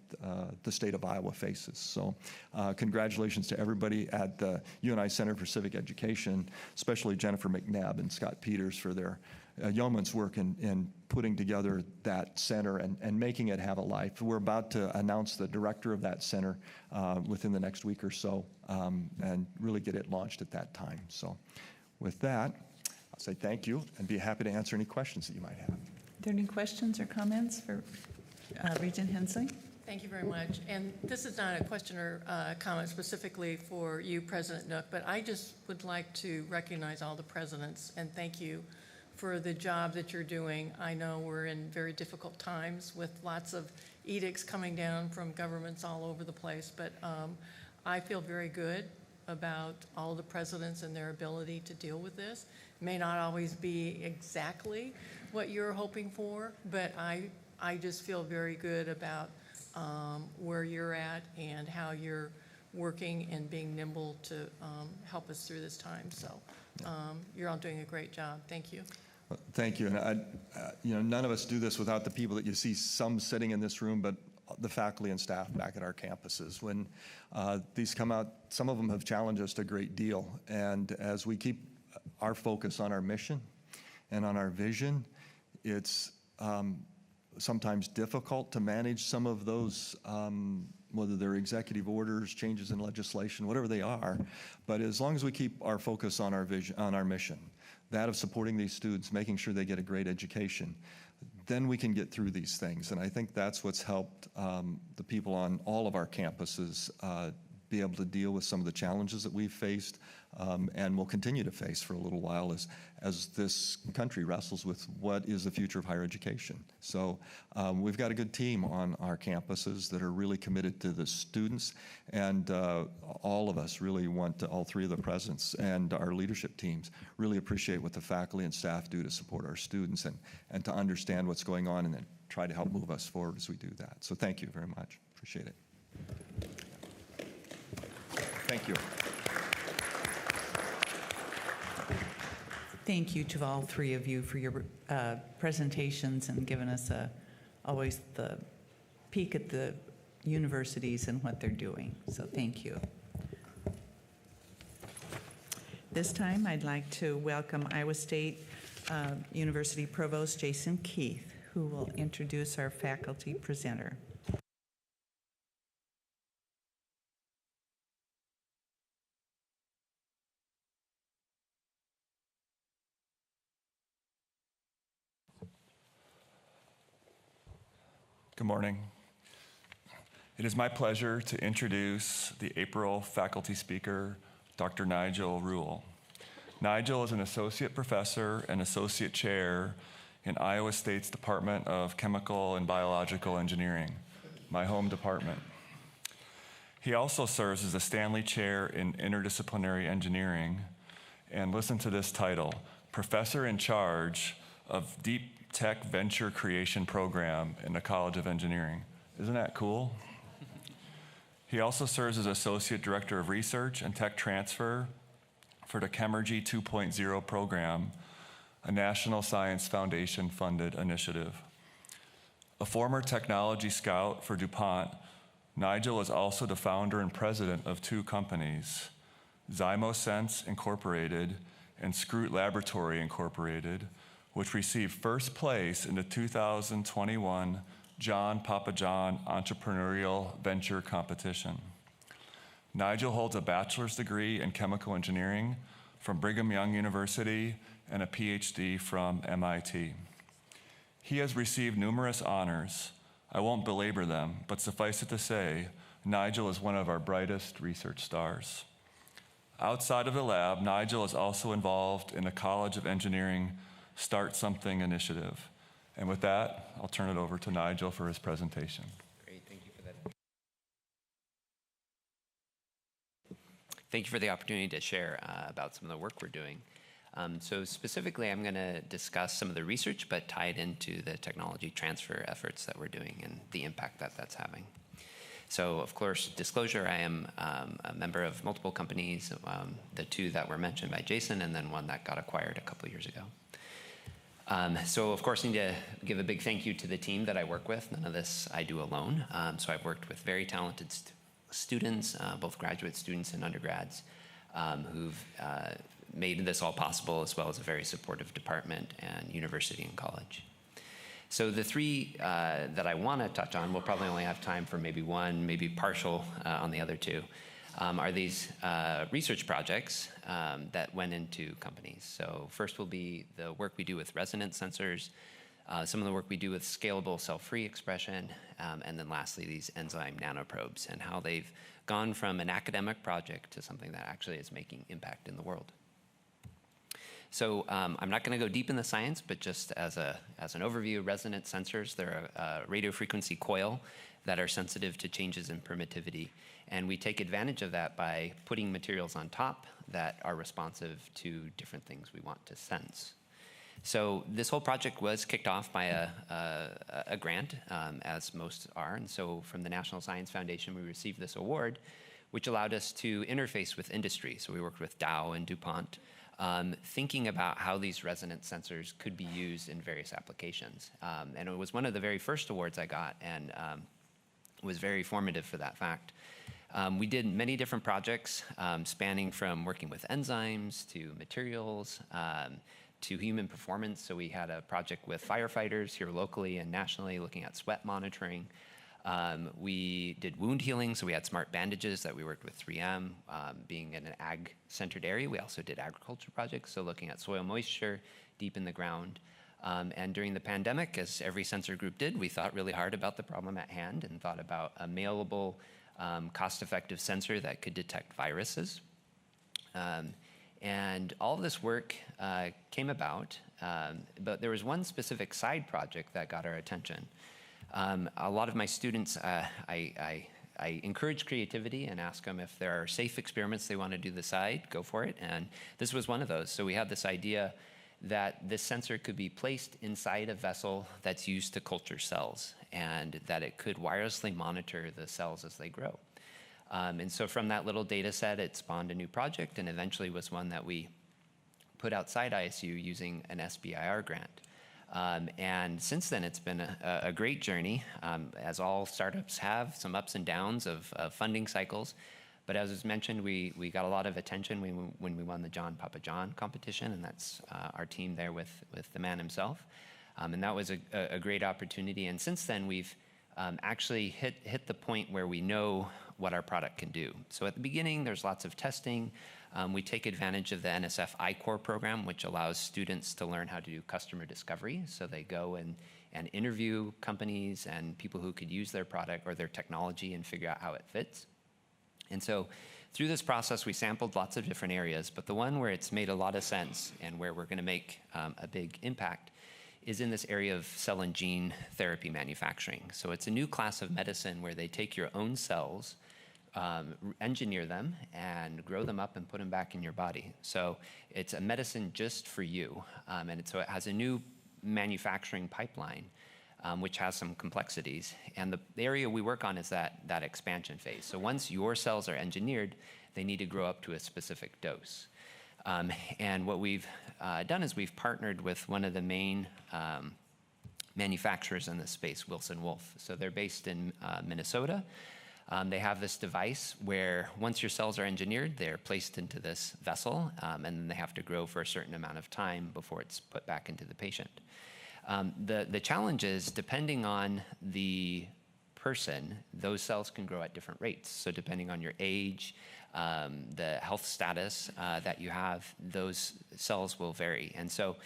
the state of Iowa faces. So congratulations to everybody at the UNI Center for Civic Education, especially Jennifer McNabb and Scott Peters for their yeoman's work in putting together that center and making it have a life. We're about to announce the director of that center within the next week or so and really get it launched at that time. So with that, I'll say thank you and be happy to answer any questions that you might have. Are there any questions or comments for Regent Hensley? Thank you very much. And this is not a question or comment specifically for you, President Nook, but I just would like to recognize all the presidents and thank you for the job that you're doing. I know we're in very difficult times with lots of edicts coming down from governments all over the place, but I feel very good about all the presidents and their ability to deal with this. It may not always be exactly what you're hoping for, but I just feel very good about where you're at and how you're working and being nimble to help us through this time. So you're all doing a great job. Thank you. Well, thank you. And none of us do this without the people that you see, some sitting in this room, but the faculty and staff back at our campuses. When these come out, some of them have challenged us a great deal. And as we keep our focus on our mission and on our vision, it's sometimes difficult to manage some of those, whether they're executive orders, changes in legislation, whatever they are. But as long as we keep our focus on our vision, on our mission, that of supporting these students, making sure they get a great education, then we can get through these things. And I think that's what's helped the people on all of our campuses be able to deal with some of the challenges that we've faced and will continue to face for a little while as this country wrestles with what is the future of higher education. So we've got a good team on our campuses that are really committed to the students, and all of us really want to, all three of the presidents and our leadership teams really appreciate what the faculty and staff do to support our students and to understand what's going on and then try to help move us forward as we do that. So thank you very much. Appreciate it. Thank you. Thank you to all three of you for your presentations and giving us always the peek at the universities and what they're doing. So thank you. This time, I'd like to welcome Iowa State University Provost Jason Keith, who will introduce our faculty presenter. Good morning. It is my pleasure to introduce the April faculty speaker, Dr. Nigel Rule. Nigel is an associate professor and associate chair in Iowa State's Department of Chemical and Biological Engineering, my home department. He also serves as a Stanley Chair in Interdisciplinary Engineering, and listen to this title, Professor in Charge of Deep Tech Venture Creation Program in the College of Engineering. Isn't that cool? He also serves as Associate Director of Research and Tech Transfer for the Chemergy 2.0 program, a National Science Foundation funded initiative. A former technology scout for DuPont, Nigel is also the founder and president of two companies, Zymosense Incorporated and Scroot Laboratory Incorporated, which received first place in the 2021 John Papajohn Entrepreneurial Venture Competition. Nigel holds a bachelor's degree in chemical engineering from Brigham Young University and a PhD from MIT. He has received numerous honors. I won't belabor them, but suffice it to say, Nigel is one of our brightest research stars. Outside of the lab, Nigel is also involved in the College of Engineering Start Something initiative. And with that, I'll turn it over to Nigel for his presentation. Great, thank you for that. Thank you for the opportunity to share about some of the work we're doing. So specifically, I'm going to discuss some of the research, but tie it into the technology transfer efforts that we're doing and the impact that that's having. So, of course, disclosure, I am a member of multiple companies, the two that were mentioned by Jason, and then one that got acquired a couple years ago. So of course, I need to give a big thank you to the team that I work with. None of this I do alone. So I've worked with very talented students, both graduate students and undergrads, who've made this all possible, as well as a very supportive department and university and college. So the three that I want to touch on, we'll probably only have time for maybe one, maybe partial on the other two, are these research projects that went into companies. So first will be the work we do with resonance sensors, some of the work we do with scalable cell-free expression, and then lastly, these enzyme nanoprobes and how they've gone from an academic project to something that actually is making impact in the world. So I'm not going to go deep in the science, but just as an overview, resonance sensors, they're a radio frequency coil that are sensitive to changes in permittivity. And we take advantage of that by putting materials on top that are responsive to different things we want to sense. So this whole project was kicked off by a grant, as most are. And so from the National Science Foundation, we received this award, which allowed us to interface with industry. So we worked with Dow and DuPont, thinking about how these resonance sensors could be used in various applications. And it was one of the very first awards I got, and was very formative for that fact. We did many different projects, spanning from working with enzymes to materials, to human performance. So we had a project with firefighters here locally and nationally looking at sweat monitoring. We did wound healing, so we had smart bandages that we worked with 3M, being in an ag-centered area. We also did agriculture projects, so looking at soil moisture deep in the ground. And during the pandemic, as every sensor group did, we thought really hard about the problem at hand and thought about a mailable, cost-effective sensor that could detect viruses. And all of this work came about, but there was one specific side project that got our attention. A lot of my students, I encourage creativity and ask them if there are safe experiments they want to do the side, go for it. And this was one of those. So we had this idea that this sensor could be placed inside a vessel that's used to culture cells, and that it could wirelessly monitor the cells as they grow. And so from that little data set, it spawned a new project, and eventually was one that we put outside ISU using an SBIR grant. And since then, it's been a great journey, as all startups have, some ups and downs of funding cycles. But as was mentioned, we got a lot of attention when we won the John Papa John competition, and that's our team there with the man himself. And that was a great opportunity. And since then, we've actually hit the point where we know what our product can do. So at the beginning, there's lots of testing. We take advantage of the NSF I-Core program, which allows students to learn how to do customer discovery. So they go and interview companies and people who could use their product or their technology and figure out how it fits. And so through this process, we sampled lots of different areas, but the one where it's made a lot of sense and where we're going to make a big impact is in this area of cell and gene therapy manufacturing. So it's a new class of medicine where they take your own cells, engineer them, and grow them up and put them back in your body. So it's a medicine just for you. So it has a new manufacturing pipeline, which has some complexities. And the area we work on is that expansion phase. So once your cells are engineered, they need to grow up to a specific dose. And what we've done is we've partnered with one of the main manufacturers in this space, Wilson Wolf. So they're based in Minnesota. They have this device where once your cells are engineered, they're placed into this vessel, and then they have to grow for a certain amount of time before it's put back into the patient. The challenge is, depending on the person, those cells can grow at different rates. So depending on your age, the health status that you have, those cells will vary. And so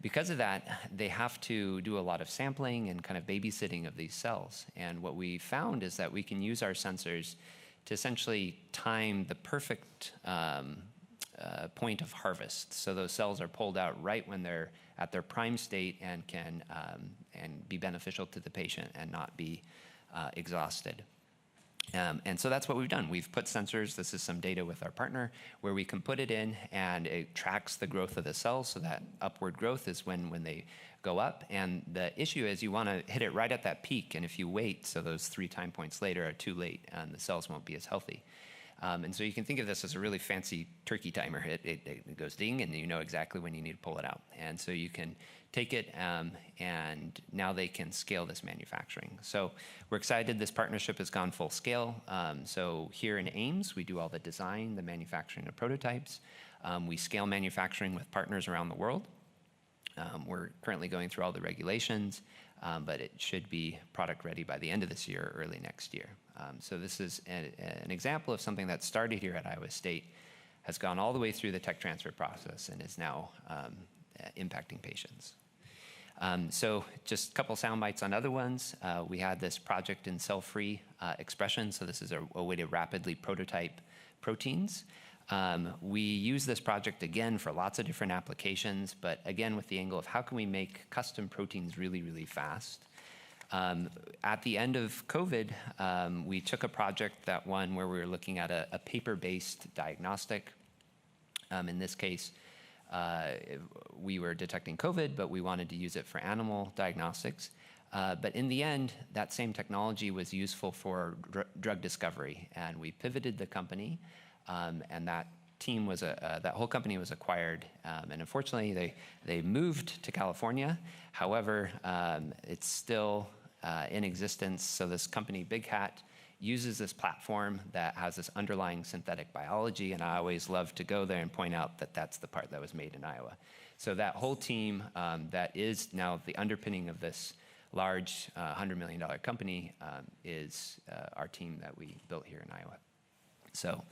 because of that, they have to do a lot of sampling and kind of babysitting of these cells. And what we found is that we can use our sensors to essentially time the perfect point of harvest. So those cells are pulled out right when they're at their prime state and can be beneficial to the patient and not be exhausted. And so that's what we've done. We've put sensors, this is some data with our partner, where we can put it in and it tracks the growth of the cells. So that upward growth is when they go up. And the issue is you want to hit it right at that peak. And if you wait, so those 3 time points later are too late and the cells won't be as healthy. And so you can think of this as a really fancy turkey timer. It goes ding, and you know exactly when you need to pull it out. And so you can take it, and now they can scale this manufacturing. So we're excited this partnership has gone full scale. So here in Ames, we do all the design, the manufacturing of prototypes. We scale manufacturing with partners around the world. We're currently going through all the regulations, but it should be product ready by the end of this year or early next year. So this is an example of something that started here at Iowa State, has gone all the way through the tech transfer process, and is now impacting patients. So just a couple sound bites on other ones. We had this project in cell-free expression. So this is a way to rapidly prototype proteins. We use this project again for lots of different applications, but again with the angle of how can we make custom proteins really, really fast. At the end of COVID, we took a project that one where we were looking at a paper-based diagnostic. In this case, we were detecting COVID, but we wanted to use it for animal diagnostics. But in the end, that same technology was useful for drug discovery, and we pivoted the company, and that team was that whole company was acquired, and unfortunately they moved to California. However, it's still in existence. So this company, Big Hat, uses this platform that has this underlying synthetic biology, and I always love to go there and point out that that's the part that was made in Iowa. So that whole team that is now the underpinning of this large $100 million company is our team that we built here in Iowa. So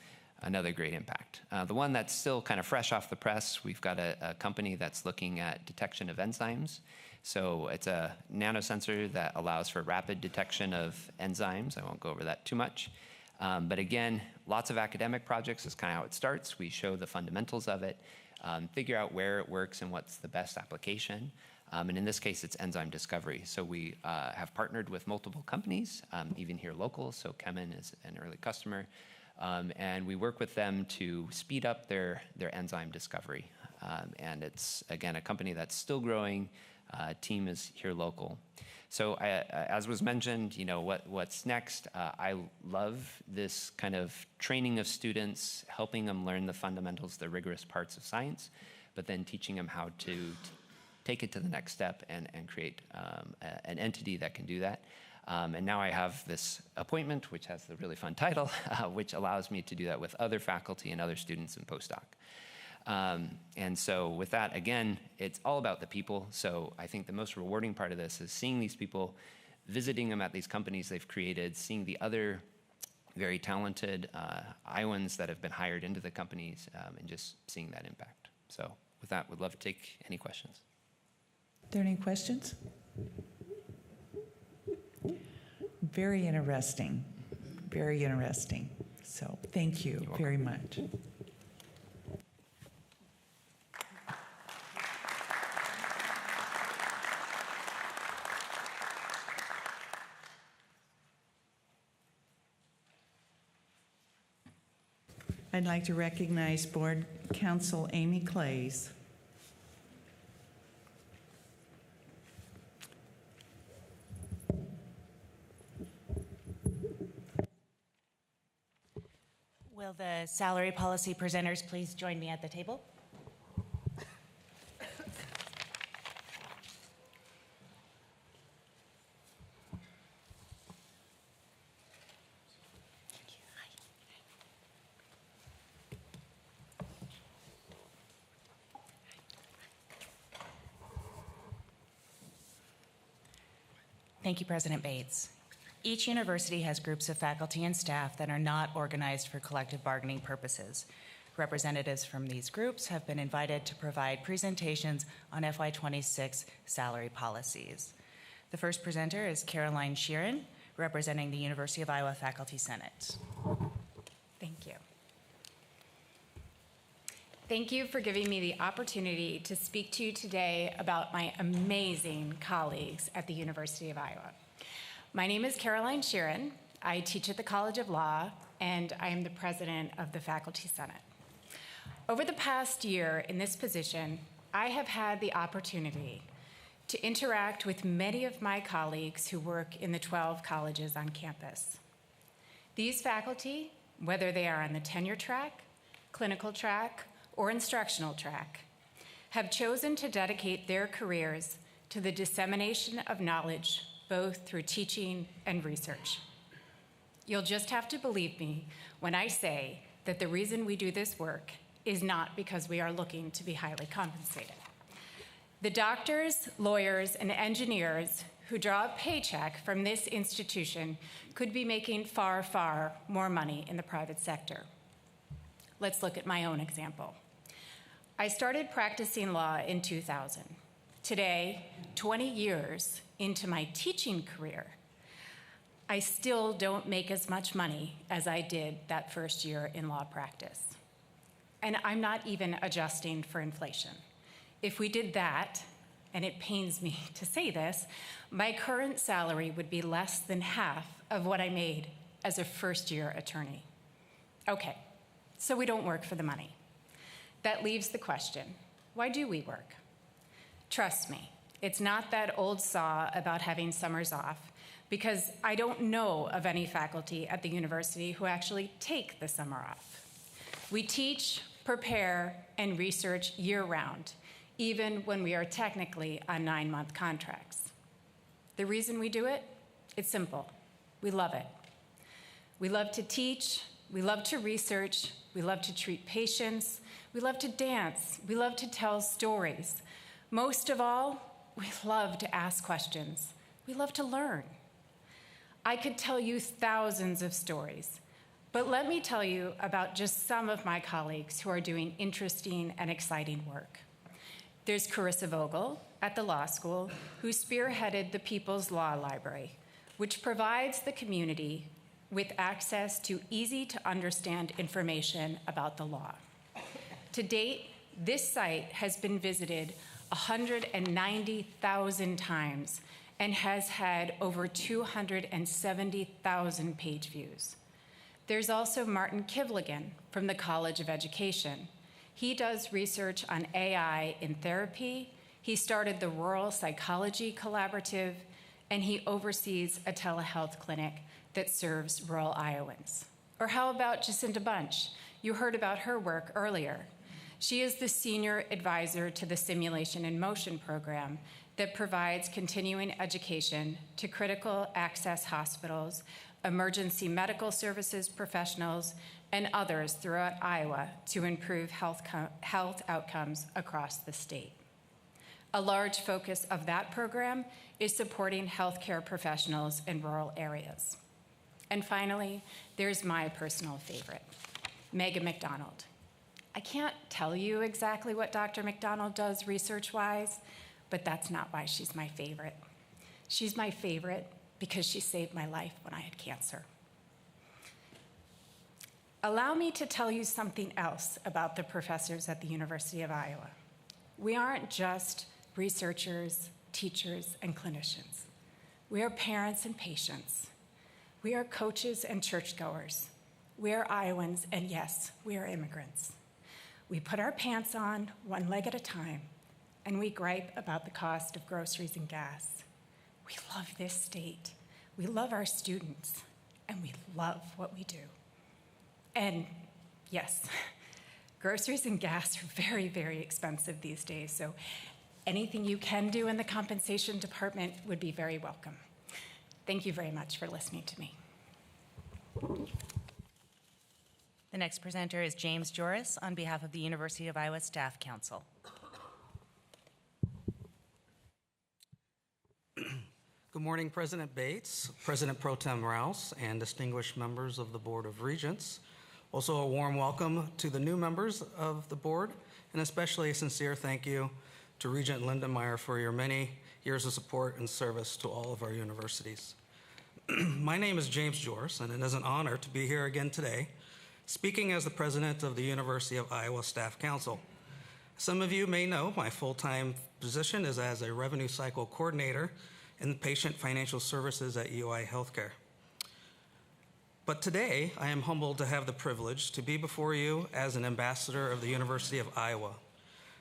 another great impact. The one that's still kind of fresh off the press, we've got a company that's looking at detection of enzymes. So it's a nanosensor that allows for rapid detection of enzymes. I won't go over that too much. But again, lots of academic projects is kind of how it starts. We show the fundamentals of it, figure out where it works and what's the best application. And in this case, it's enzyme discovery. So we have partnered with multiple companies, even here local. So Chemin is an early customer. And we work with them to speed up their enzyme discovery. And it's, again, a company that's still growing. Team is here local. So as was mentioned, you know, what's next? I love this kind of training of students, helping them learn the fundamentals, the rigorous parts of science, but then teaching them how to take it to the next step and create an entity that can do that. And now I have this appointment, which has the really fun title, which allows me to do that with other faculty and other students and postdoc. And so with that, again, it's all about the people. So I think the most rewarding part of this is seeing these people, visiting them at these companies they've created, seeing the other very talented Iowans that have been hired into the companies, and just seeing that impact. So with that, would love to take any questions. Are there any questions? Very interesting. Very interesting. So thank you very much. I'd like to recognize Board Counsel Amy Clays. Will the salary policy presenters please join me at the table? Thank you, President Bates. Each university has groups of faculty and staff that are not organized for collective bargaining purposes. Representatives from these groups have been invited to provide presentations on FY26 salary policies. The first presenter is Caroline Sheeran, representing the University of Iowa Faculty Senate. Thank you. Thank you for giving me the opportunity to speak to you today about my amazing colleagues at the University of Iowa. My name is Caroline Sheeran. I teach at the College of Law, and I am the president of the Faculty Senate. Over the past year in this position, I have had the opportunity to interact with many of my colleagues who work in the 12 colleges on campus. These faculty whether they are on the tenure track, clinical track, or instructional track, have chosen to dedicate their careers to the dissemination of knowledge, both through teaching and research. You'll just have to believe me when I say that the reason we do this work is not because we are looking to be highly compensated. The doctors, lawyers, and engineers who draw a paycheck from this institution could be making far, far more money in the private sector. Let's look at my own example. I started practicing law in 2000. Today, 20 years into my teaching career, I still don't make as much money as I did that first year in law practice. And I'm not even adjusting for inflation. If we did that, and it pains me to say this, my current salary would be less than half of what I made as a first-year attorney. Okay, so we don't work for the money. That leaves the question, why do we work? Trust me, it's not that old saw about having summers off, because I don't know of any faculty at the university who actually take the summer off. We teach, prepare, and research year-round, even when we are technically on 9-month contracts. The reason we do it? It's simple. We love it. We love to teach, we love to research, we love to treat patients, we love to dance, we love to tell stories. Most of all, we love to ask questions. We love to learn. I could tell you thousands of stories, but let me tell you about just some of my colleagues who are doing interesting and exciting work. There's Carissa Vogel at the law school, who spearheaded the People's Law Library, which provides the community with access to easy-to-understand information about the law. To date, this site has been visited 190,000 times and has had over 270,000 page views. There's also Martin Kivligan from the College of Education. He does research on AI in therapy. He started the Rural Psychology Collaborative, and he oversees a telehealth clinic that serves rural Iowans. Or how about Jacinta Bunch? You heard about her work earlier. She is the senior advisor to the Simulation in Motion program that provides continuing education to critical access hospitals, emergency medical services professionals, and others throughout Iowa to improve health outcomes across the state. A large focus of that program is supporting healthcare professionals in rural areas. And finally, there's my personal favorite, Megan McDonald. I can't tell you exactly what Dr. McDonald does research-wise, but that's not why she's my favorite. She's my favorite because she saved my life when I had cancer. Allow me to tell you something else about the professors at the University of Iowa. We aren't just researchers, teachers, and clinicians. We are parents and patients. We are coaches and churchgoers. We are Iowans, and yes, we are immigrants. We put our pants on one leg at a time, and we gripe about the cost of groceries and gas. We love this state. We love our students, and we love what we do. And yes, groceries and gas are very, very expensive these days, so anything you can do in the compensation department would be very welcome. Thank you very much for listening to me. The next presenter is James Joris on behalf of the University of Iowa Staff Council. Good morning, President Bates, President Pro Tem Rouse, and distinguished members of the Board of Regents. Also a warm welcome to the new members of the board, and especially a sincere thank you to Regent Lindenmayer for your many years of support and service to all of our universities. My name is James Joris, and it is an honor to be here again today, speaking as the president of the University of Iowa Staff Council. Some of you may know my full-time position is as a revenue cycle coordinator in patient financial services at UI Healthcare. But today, I am humbled to have the privilege to be before you as an ambassador of the University of Iowa,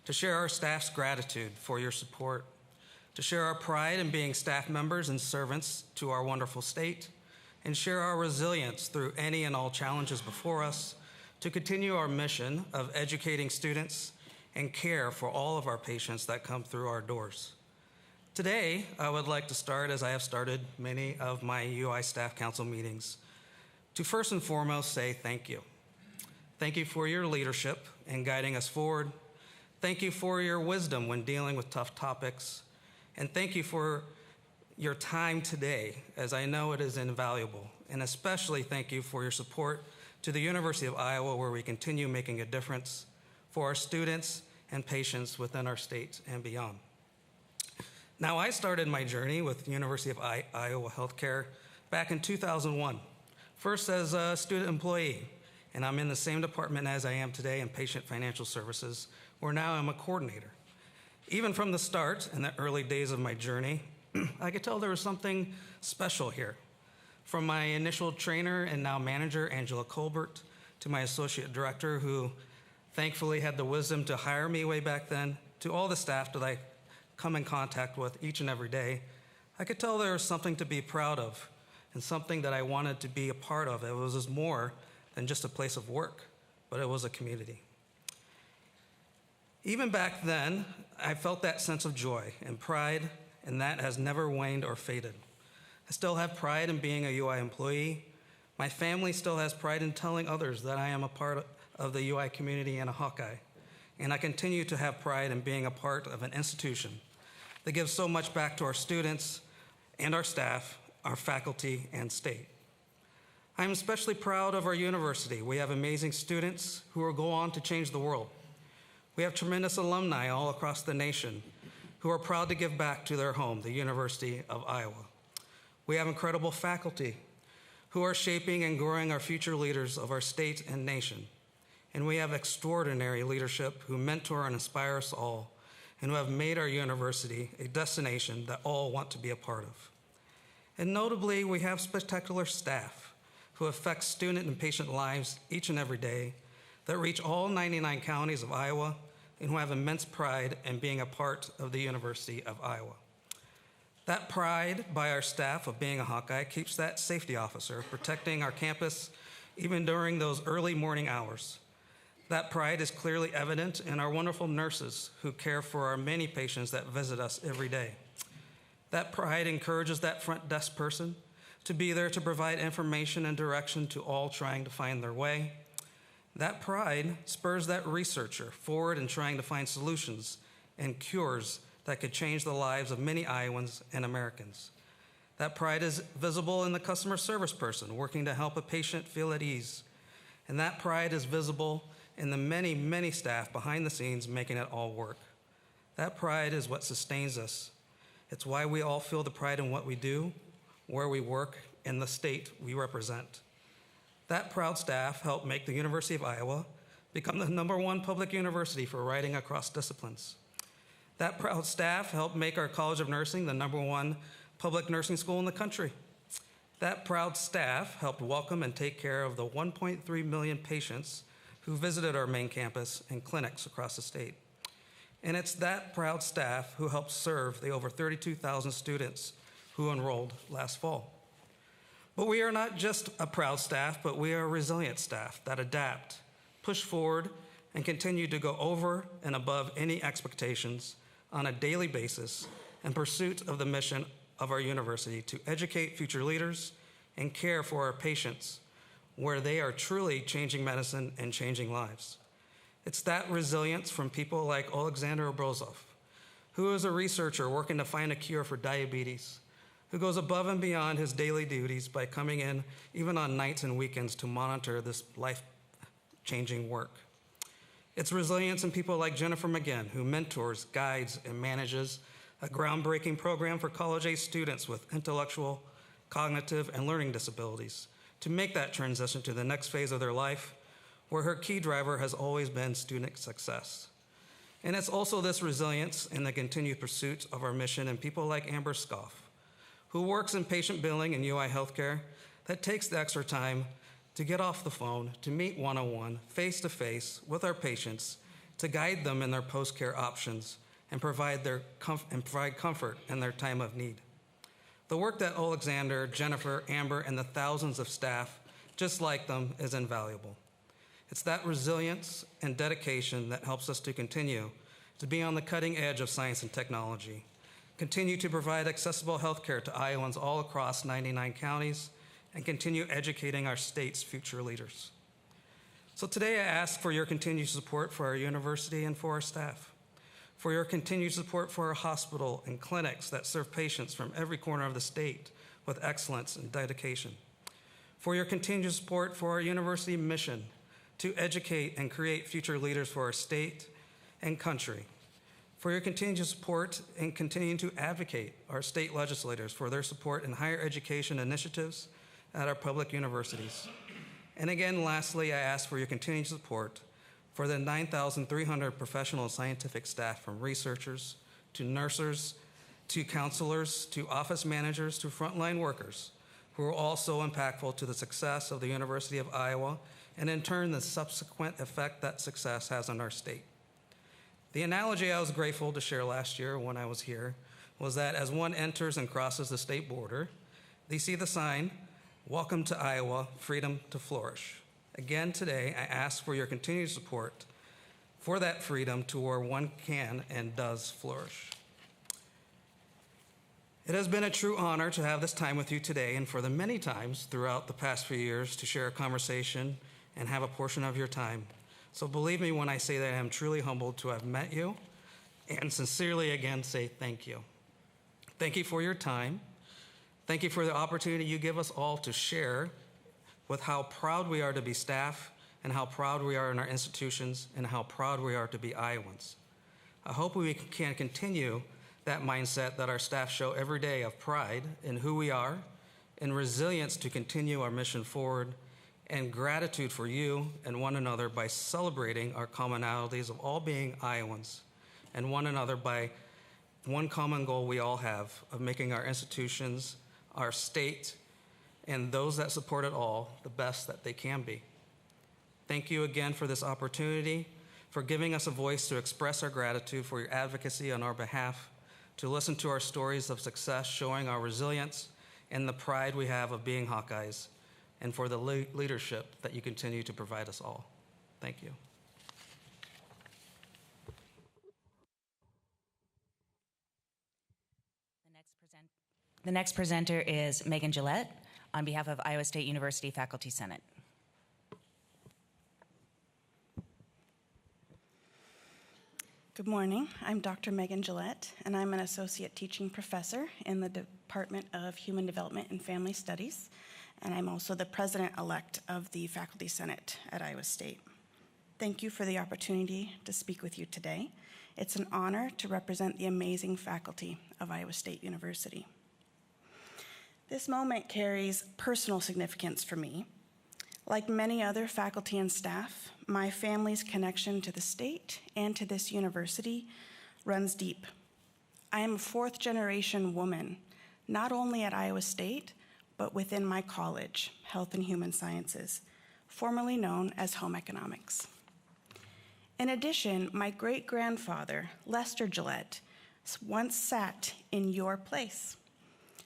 to share our staff's gratitude for your support, to share our pride in being staff members and servants to our wonderful state, and share our resilience through any and all challenges before us to continue our mission of educating students and care for all of our patients that come through our doors. Today, I would like to start, as I have started many of my UI Staff Council meetings, to first and foremost say thank you. Thank you for your leadership in guiding us forward. Thank you for your wisdom when dealing with tough topics. And thank you for your time today, as I know it is invaluable. And especially thank you for your support to the University of Iowa, where we continue making a difference for our students and patients within our state and beyond. Now, I started my journey with University of Iowa Healthcare back in 2001, first as a student employee, and I'm in the same department as I am today in patient financial services, where now I'm a coordinator. Even from the start, in the early days of my journey, I could tell there was something special here. From my initial trainer and now manager, Angela Colbert, to my associate director, who thankfully had the wisdom to hire me way back then, to all the staff that I come in contact with each and every day, I could tell there was something to be proud of and something that I wanted to be a part of. It was more than just a place of work, but it was a community. Even back then, I felt that sense of joy and pride, and that has never waned or faded. I still have pride in being a UI employee. My family still has pride in telling others that I am a part of the UI community and a Hawkeye. And I continue to have pride in being a part of an institution that gives so much back to our students and our staff, our faculty, and state. I'm especially proud of our university. We have amazing students who will go on to change the world. We have tremendous alumni all across the nation who are proud to give back to their home, the University of Iowa. We have incredible faculty who are shaping and growing our future leaders of our state and nation. And we have extraordinary leadership who mentor and inspire us all, and who have made our university a destination that all want to be a part of. And notably, we have spectacular staff who affect student and patient lives each and every day, that reach all 99 counties of Iowa, and who have immense pride in being a part of the University of Iowa. That pride by our staff of being a Hawkeye keeps that safety officer protecting our campus even during those early morning hours. That pride is clearly evident in our wonderful nurses who care for our many patients that visit us every day. That pride encourages that front desk person to be there to provide information and direction to all trying to find their way. That pride spurs that researcher forward in trying to find solutions and cures that could change the lives of many Iowans and Americans. That pride is visible in the customer service person working to help a patient feel at ease. And that pride is visible in the many, many staff behind the scenes making it all work. That pride is what sustains us. It's why we all feel the pride in what we do, where we work, and the state we represent. That proud staff helped make the University of Iowa become the #1 public university for writing across disciplines. That proud staff helped make our College of Nursing the #1 public nursing school in the country. That proud staff helped welcome and take care of the 1.3 million patients who visited our main campus and clinics across the state. And it's that proud staff who helped serve the over 32,000 students who enrolled last fall. But we are not just a proud staff, but we are a resilient staff that adapt, push forward, and continue to go over and above any expectations on a daily basis in pursuit of the mission of our university to educate future leaders and care for our patients where they are truly changing medicine and changing lives. It's that resilience from people like Alexander Obrozov, who is a researcher working to find a cure for diabetes, who goes above and beyond his daily duties by coming in even on nights and weekends to monitor this life-changing work. It's resilience in people like Jennifer McGinn, who mentors, guides, and manages a groundbreaking program for college-age students with intellectual, cognitive, and learning disabilities to make that transition to the next phase of their life, where her key driver has always been student success. And it's also this resilience in the continued pursuit of our mission and people like Amber Scoff, who works in patient billing and UI healthcare, that takes the extra time to get off the phone, to meet one-on-one, face-to-face with our patients, to guide them in their post-care options and provide comfort in their time of need. The work that Alexander, Jennifer, Amber, and the thousands of staff just like them is invaluable. It's that resilience and dedication that helps us to continue to be on the cutting edge of science and technology, continue to provide accessible healthcare to Iowans all across 99 counties, and continue educating our state's future leaders. So today I ask for your continued support for our university and for our staff, for your continued support for our hospital and clinics that serve patients from every corner of the state with excellence and dedication, for your continued support for our university mission to educate and create future leaders for our state and country, for your continued support in continuing to advocate our state legislators for their support in higher education initiatives at our public universities. And again, lastly, I ask for your continued support for the 9,300 professional and scientific staff, from researchers to nurses to counselors to office managers to frontline workers, who are all so impactful to the success of the University of Iowa and in turn the subsequent effect that success has on our state. The analogy I was grateful to share last year when I was here was that as one enters and crosses the state border, they see the sign, "Welcome to Iowa, freedom to flourish." Again today, I ask for your continued support for that freedom to where one can and does flourish. It has been a true honor to have this time with you today and for the many times throughout the past few years to share a conversation and have a portion of your time. So believe me when I say that I am truly humbled to have met you and sincerely again say thank you. Thank you for your time. Thank you for the opportunity you give us all to share with how proud we are to be staff and how proud we are in our institutions and how proud we are to be Iowans. I hope we can continue that mindset that our staff show every day of pride in who we are and resilience to continue our mission forward, and gratitude for you and one another by celebrating our commonalities of all being Iowans and one another by one common goal we all have of making our institutions, our state, and those that support it all the best that they can be. Thank you again for this opportunity, for giving us a voice to express our gratitude for your advocacy on our behalf, to listen to our stories of success showing our resilience and the pride we have of being Hawkeyes, and for the leadership that you continue to provide us all. Thank you. The next presenter is Megan Gillette on behalf of Iowa State University Faculty Senate. Good morning. I'm Dr. Megan Gillette, and I'm an associate teaching professor in the Department of Human Development and Family Studies, and I'm also the president-elect of the Faculty Senate at Iowa State. Thank you for the opportunity to speak with you today. It's an honor to represent the amazing faculty of Iowa State University. This moment carries personal significance for me. Like many other faculty and staff, my family's connection to the state and to this university runs deep. I am a fourth-generation woman, not only at Iowa State, but within my college, Health and Human Sciences, formerly known as Home Economics. In addition, my great-grandfather, Lester Gillette, once sat in your place,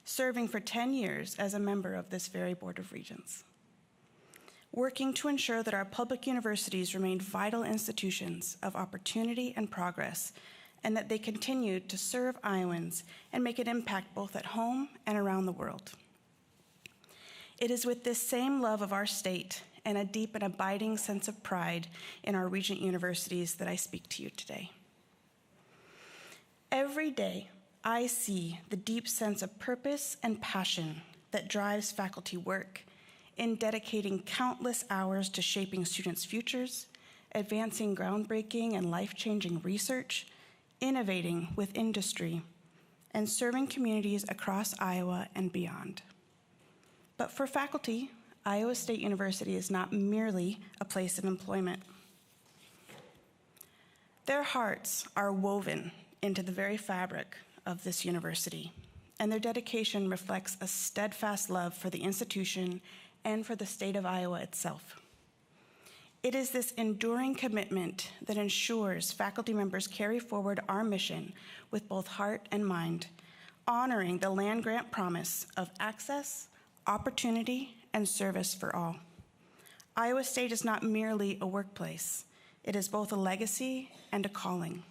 serving for 10 years as a member of this very Board of Regents, working to ensure that our public universities remained vital institutions of opportunity and progress, and that they continued to serve Iowans and make an impact both at home and around the world. It is with this same love of our state and a deep and abiding sense of pride in our Regent universities that I speak to you today. Every day, I see the deep sense of purpose and passion that drives faculty work in dedicating countless hours to shaping students' futures, advancing groundbreaking and life-changing research, innovating with industry, and serving communities across Iowa and beyond. But for faculty, Iowa State University is not merely a place of employment. Their hearts are woven into the very fabric of this university, and their dedication reflects a steadfast love for the institution and for the state of Iowa itself. It is this enduring commitment that ensures faculty members carry forward our mission with both heart and mind, honoring the land-grant promise of access, opportunity, and service for all. Iowa State is not merely a workplace. It is both a legacy and a calling.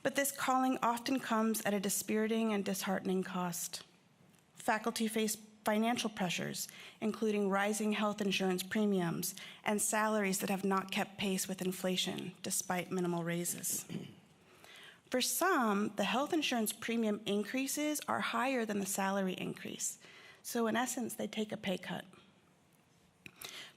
But this calling often comes at a dispiriting and disheartening cost. Faculty face financial pressures, including rising health insurance premiums and salaries that have not kept pace with inflation, despite minimal raises. For some, the health insurance premium increases are higher than the salary increase. So in essence, they take a pay cut.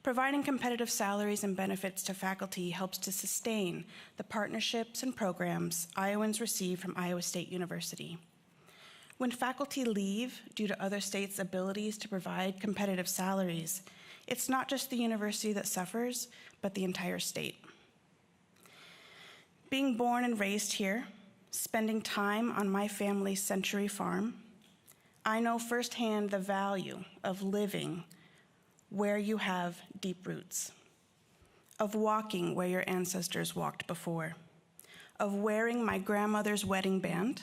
Providing competitive salaries and benefits to faculty helps to sustain the partnerships and programs Iowans receive from Iowa State University. When faculty leave due to other states' abilities to provide competitive salaries, it's not just the university that suffers, but the entire state. Being born and raised here, spending time on my family's Century Farm, I know firsthand the value of living where you have deep roots, of walking where your ancestors walked before, of wearing my grandmother's wedding band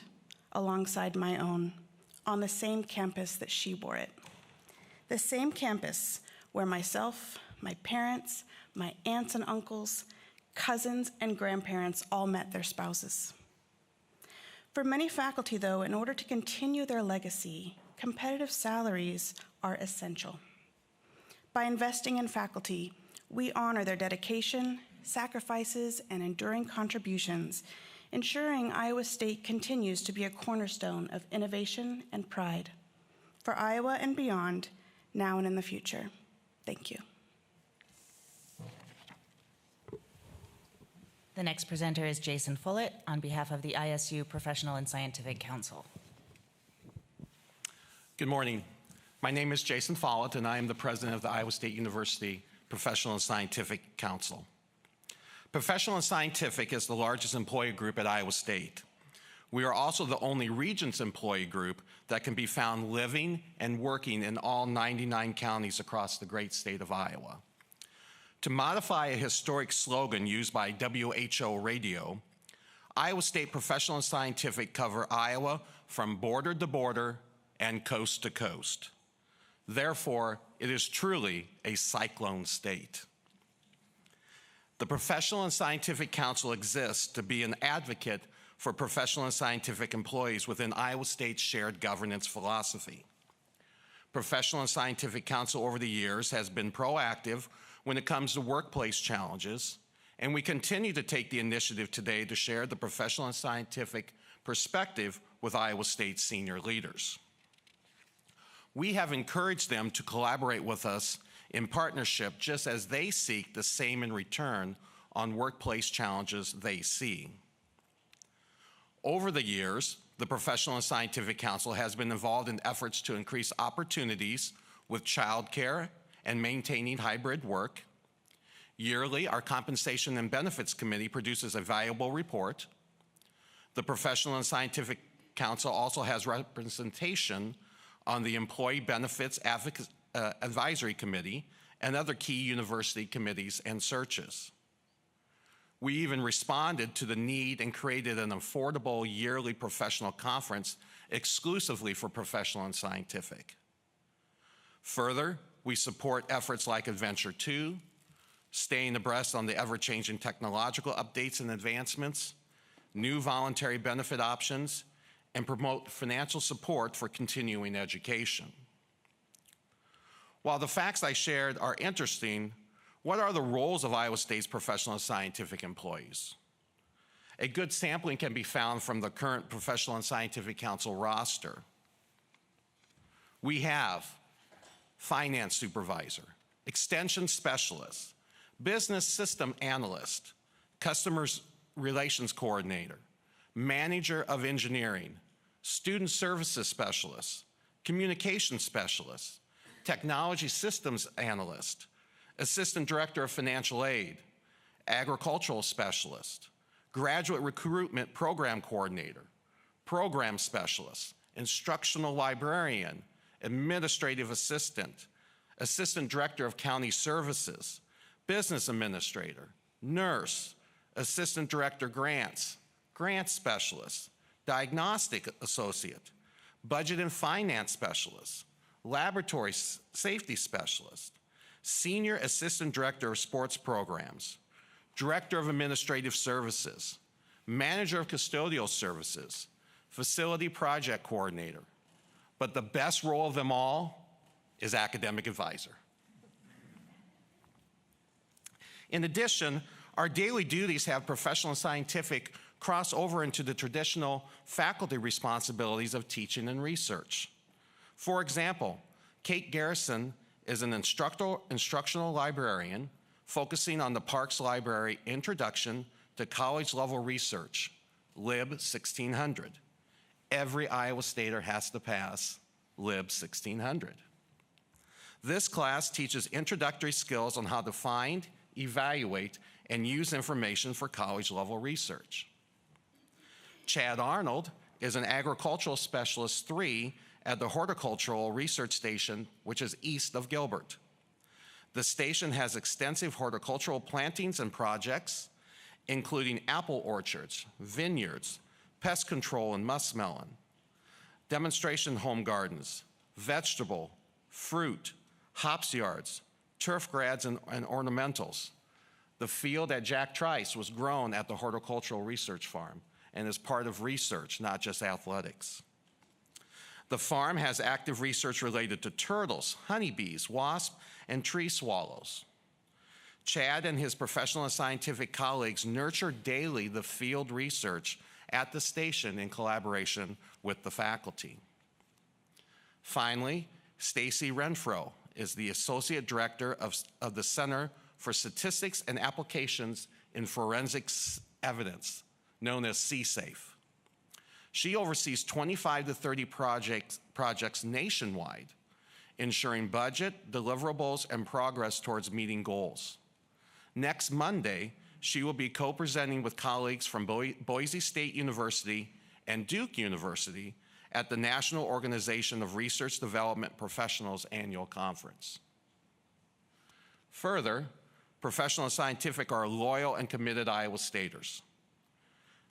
alongside my own on the same campus that she wore it. The same campus where myself, my parents, my aunts and uncles, cousins, and grandparents all met their spouses. For many faculty, though, in order to continue their legacy, competitive salaries are essential. By investing in faculty, we honor their dedication, sacrifices, and enduring contributions, ensuring Iowa State continues to be a cornerstone of innovation and pride for Iowa and beyond, now and in the future. Thank you. The next presenter is Jason Follett on behalf of the ISU Professional and Scientific Council. Good morning. My name is Jason Follett, and I am the president of the Iowa State University Professional and Scientific Council. Professional and Scientific is the largest employee group at Iowa State. We are also the only Regents employee group that can be found living and working in all 99 counties across the great state of Iowa. To modify a historic slogan used by WHO Radio, Iowa State Professional and Scientific cover Iowa from border to border and coast to coast. Therefore, it is truly a cyclone state. The Professional and Scientific Council exists to be an advocate for professional and scientific employees within Iowa State's shared governance philosophy. Professional and Scientific Council over the years has been proactive when it comes to workplace challenges, and we continue to take the initiative today to share the professional and scientific perspective with Iowa State's senior leaders. We have encouraged them to collaborate with us in partnership just as they seek the same in return on workplace challenges they see. Over the years, the Professional and Scientific Council has been involved in efforts to increase opportunities with childcare and maintaining hybrid work. Yearly, our Compensation and Benefits Committee produces a valuable report. The Professional and Scientific Council also has representation on the Employee Benefits Advisory Committee and other key university committees and searches. We even responded to the need and created an affordable yearly professional conference exclusively for professional and scientific. Further, we support efforts like Adventure 2, staying abreast on the ever-changing technological updates and advancements, new voluntary benefit options, and promote financial support for continuing education. While the facts I shared are interesting, what are the roles of Iowa State's professional and scientific employees? A good sampling can be found from the current Professional and Scientific Council roster. We have finance supervisor, extension specialist, business system analyst, customer relations coordinator, manager of engineering, student services specialist, communication specialist, technology systems analyst, assistant director of financial aid, agricultural specialist, graduate recruitment program coordinator, program specialist, instructional librarian, administrative assistant, assistant director of county services, business administrator, nurse, assistant director grants, grant specialist, diagnostic associate, budget and finance specialist, laboratory safety specialist, senior assistant director of sports programs, director of administrative services, manager of custodial services, facility project coordinator. But the best role of them all is academic advisor. In addition, our daily duties have professional and scientific cross over into the traditional faculty responsibilities of teaching and research. For example, Kate Garrison is an instructional librarian focusing on the Parks Library Introduction to College-Level Research, Lib 1600. Every Iowa Stater has to pass Lib 1600. This class teaches introductory skills on how to find, evaluate, and use information for college-level research. Chad Arnold is an agricultural specialist 3 at the Horticultural Research Station, which is east of Gilbert. The station has extensive horticultural plantings and projects, including apple orchards, vineyards, pest control and muskmelon, demonstration home gardens, vegetable, fruit, hops yards, turf grads, and ornamentals. The field at Jack Trice was grown at the Horticultural Research Farm and is part of research, not just athletics. The farm has active research related to turtles, honeybees, wasps, and tree swallows. Chad and his professional and scientific colleagues nurture daily the field research at the station in collaboration with the faculty. Finally, Stacy Renfro is the Associate Director of the Center for Statistics and Applications in Forensics Evidence, known as CSAFE. She oversees 25 to 30 projects nationwide, ensuring budget, deliverables, and progress towards meeting goals. Next Monday, she will be co-presenting with colleagues from Boise State University and Duke University at the National Organization of Research Development Professionals Annual Conference. Further, professional and scientific are loyal and committed Iowa Staters.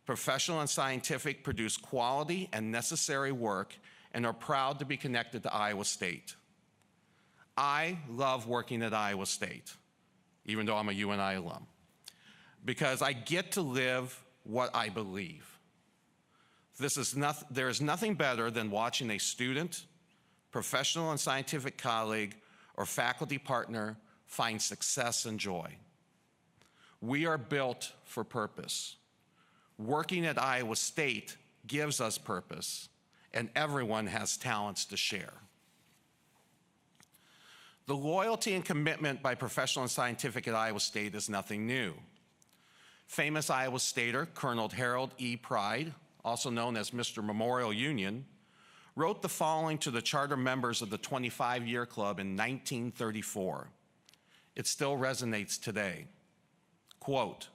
Professional and scientific produce quality and necessary work and are proud to be connected to Iowa State. I love working at Iowa State, even though I'm a UNI alum, because I get to live what I believe. There is nothing better than watching a student, professional and scientific colleague, or faculty partner find success and joy. We are built for purpose. Working at Iowa State gives us purpose, and everyone has talents to share. The loyalty and commitment by professional and scientific at Iowa State is nothing new. Famous Iowa Stater Colonel Harold E. Pride, also known as Mr. Memorial Union, wrote the following to the charter members of the 25-year club in 1934. It still resonates today. Quote,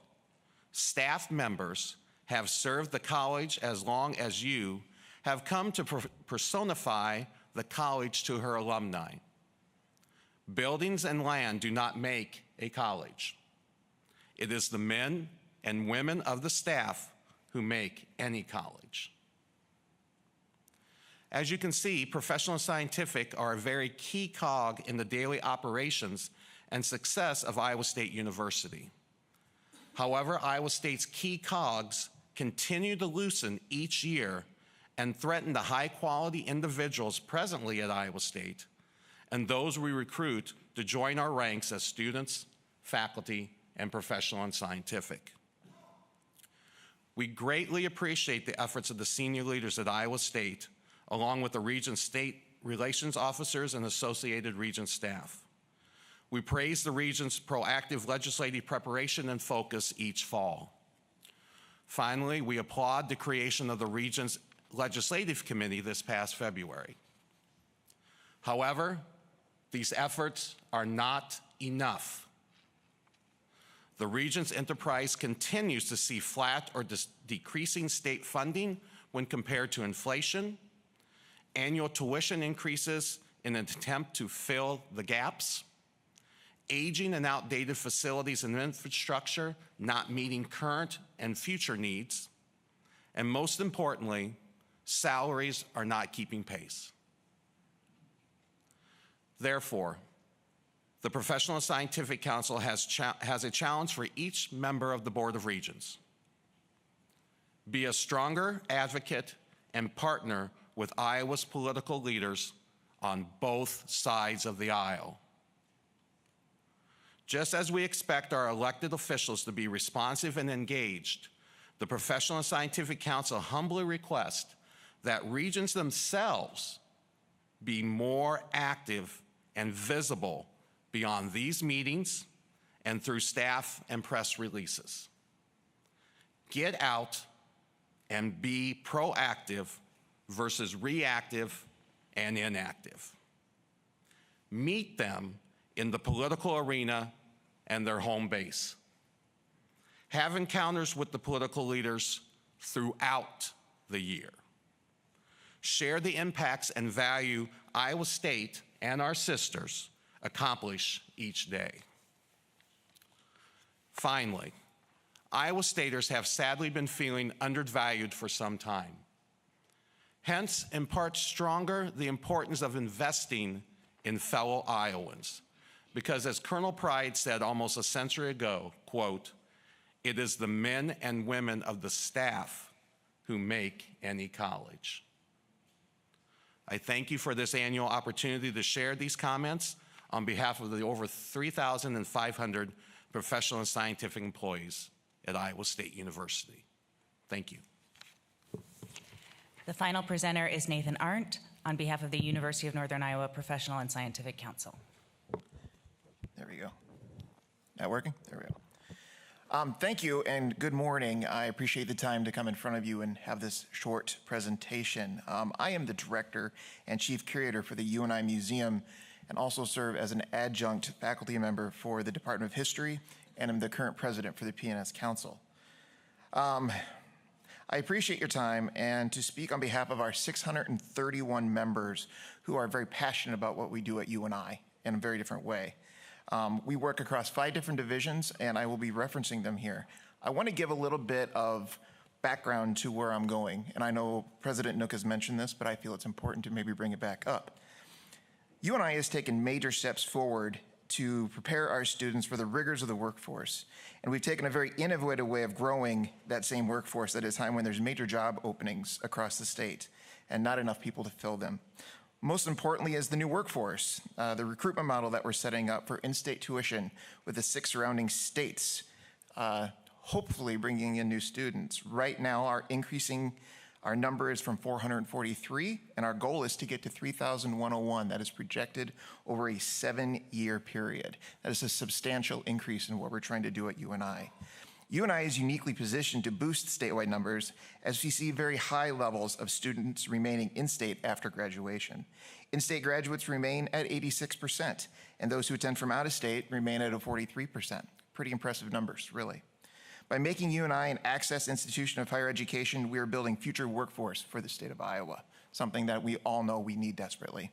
"Staff members have served the college as long as you have come to personify the college to her alumni. Buildings and land do not make a college. It is the men and women of the staff who make any college." As you can see, professional and scientific are a very key cog in the daily operations and success of Iowa State University. However, Iowa State's key cogs continue to loosen each year and threaten the high-quality individuals presently at Iowa State and those we recruit to join our ranks as students, faculty, and professional and scientific. We greatly appreciate the efforts of the senior leaders at Iowa State, along with the Regent State Relations Officers and associated Regent staff. We praise the Regent's proactive legislative preparation and focus each fall. Finally, we applaud the creation of the Regent's Legislative Committee this past February. However, these efforts are not enough. The Regent's enterprise continues to see flat or decreasing state funding when compared to inflation, annual tuition increases in an attempt to fill the gaps, aging and outdated facilities and infrastructure not meeting current and future needs, and most importantly, salaries are not keeping pace. Therefore, the Professional and Scientific Council has a challenge for each member of the Board of Regents. Be a stronger advocate and partner with Iowa's political leaders on both sides of the aisle. Just as we expect our elected officials to be responsive and engaged, the Professional and Scientific Council humbly requests that Regents themselves be more active and visible beyond these meetings and through staff and press releases. Get out and be proactive versus reactive and inactive. Meet them in the political arena and their home base. Have encounters with the political leaders throughout the year. Share the impacts and value Iowa State and our sisters accomplish each day. Finally, Iowa Staters have sadly been feeling undervalued for some time. Hence, in part stronger, the importance of investing in fellow Iowans. Because as Colonel Pride said almost a century ago, quote, "It is the men and women of the staff who make any college." I thank you for this annual opportunity to share these comments on behalf of the over 3,500 professional and scientific employees at Iowa State University. Thank you. The final presenter is Nathan Arndt on behalf of the University of Northern Iowa Professional and Scientific Council. There we go. That working? There we go. Thank you and good morning. I appreciate the time to come in front of you and have this short presentation. I am the director and chief curator for the UNI Museum and also serve as an adjunct faculty member for the Department of History, and I'm the current president for the PNS Council. I appreciate your time and to speak on behalf of our 631 members who are very passionate about what we do at UNI in a very different way. We work across 5 different divisions, and I will be referencing them here. I want to give a little bit of background to where I'm going, and I know President Nook has mentioned this, but I feel it's important to maybe bring it back up. UNI has taken major steps forward to prepare our students for the rigors of the workforce, and we've taken a very innovative way of growing that same workforce at a time when there's major job openings across the state and not enough people to fill them. Most importantly is the new workforce, the recruitment model that we're setting up for in-state tuition with the 6 surrounding states, hopefully bringing in new students. Right now, our number is from 443, and our goal is to get to 3,101. That is projected over a 7-year period. That is a substantial increase in what we're trying to do at UNI. UNI is uniquely positioned to boost statewide numbers as we see very high levels of students remaining in-state after graduation. In-state graduates remain at 86%, and those who attend from out of state remain at a 43%. Pretty impressive numbers, really. By making UNI an access institution of higher education, we are building future workforce for the state of Iowa, something that we all know we need desperately.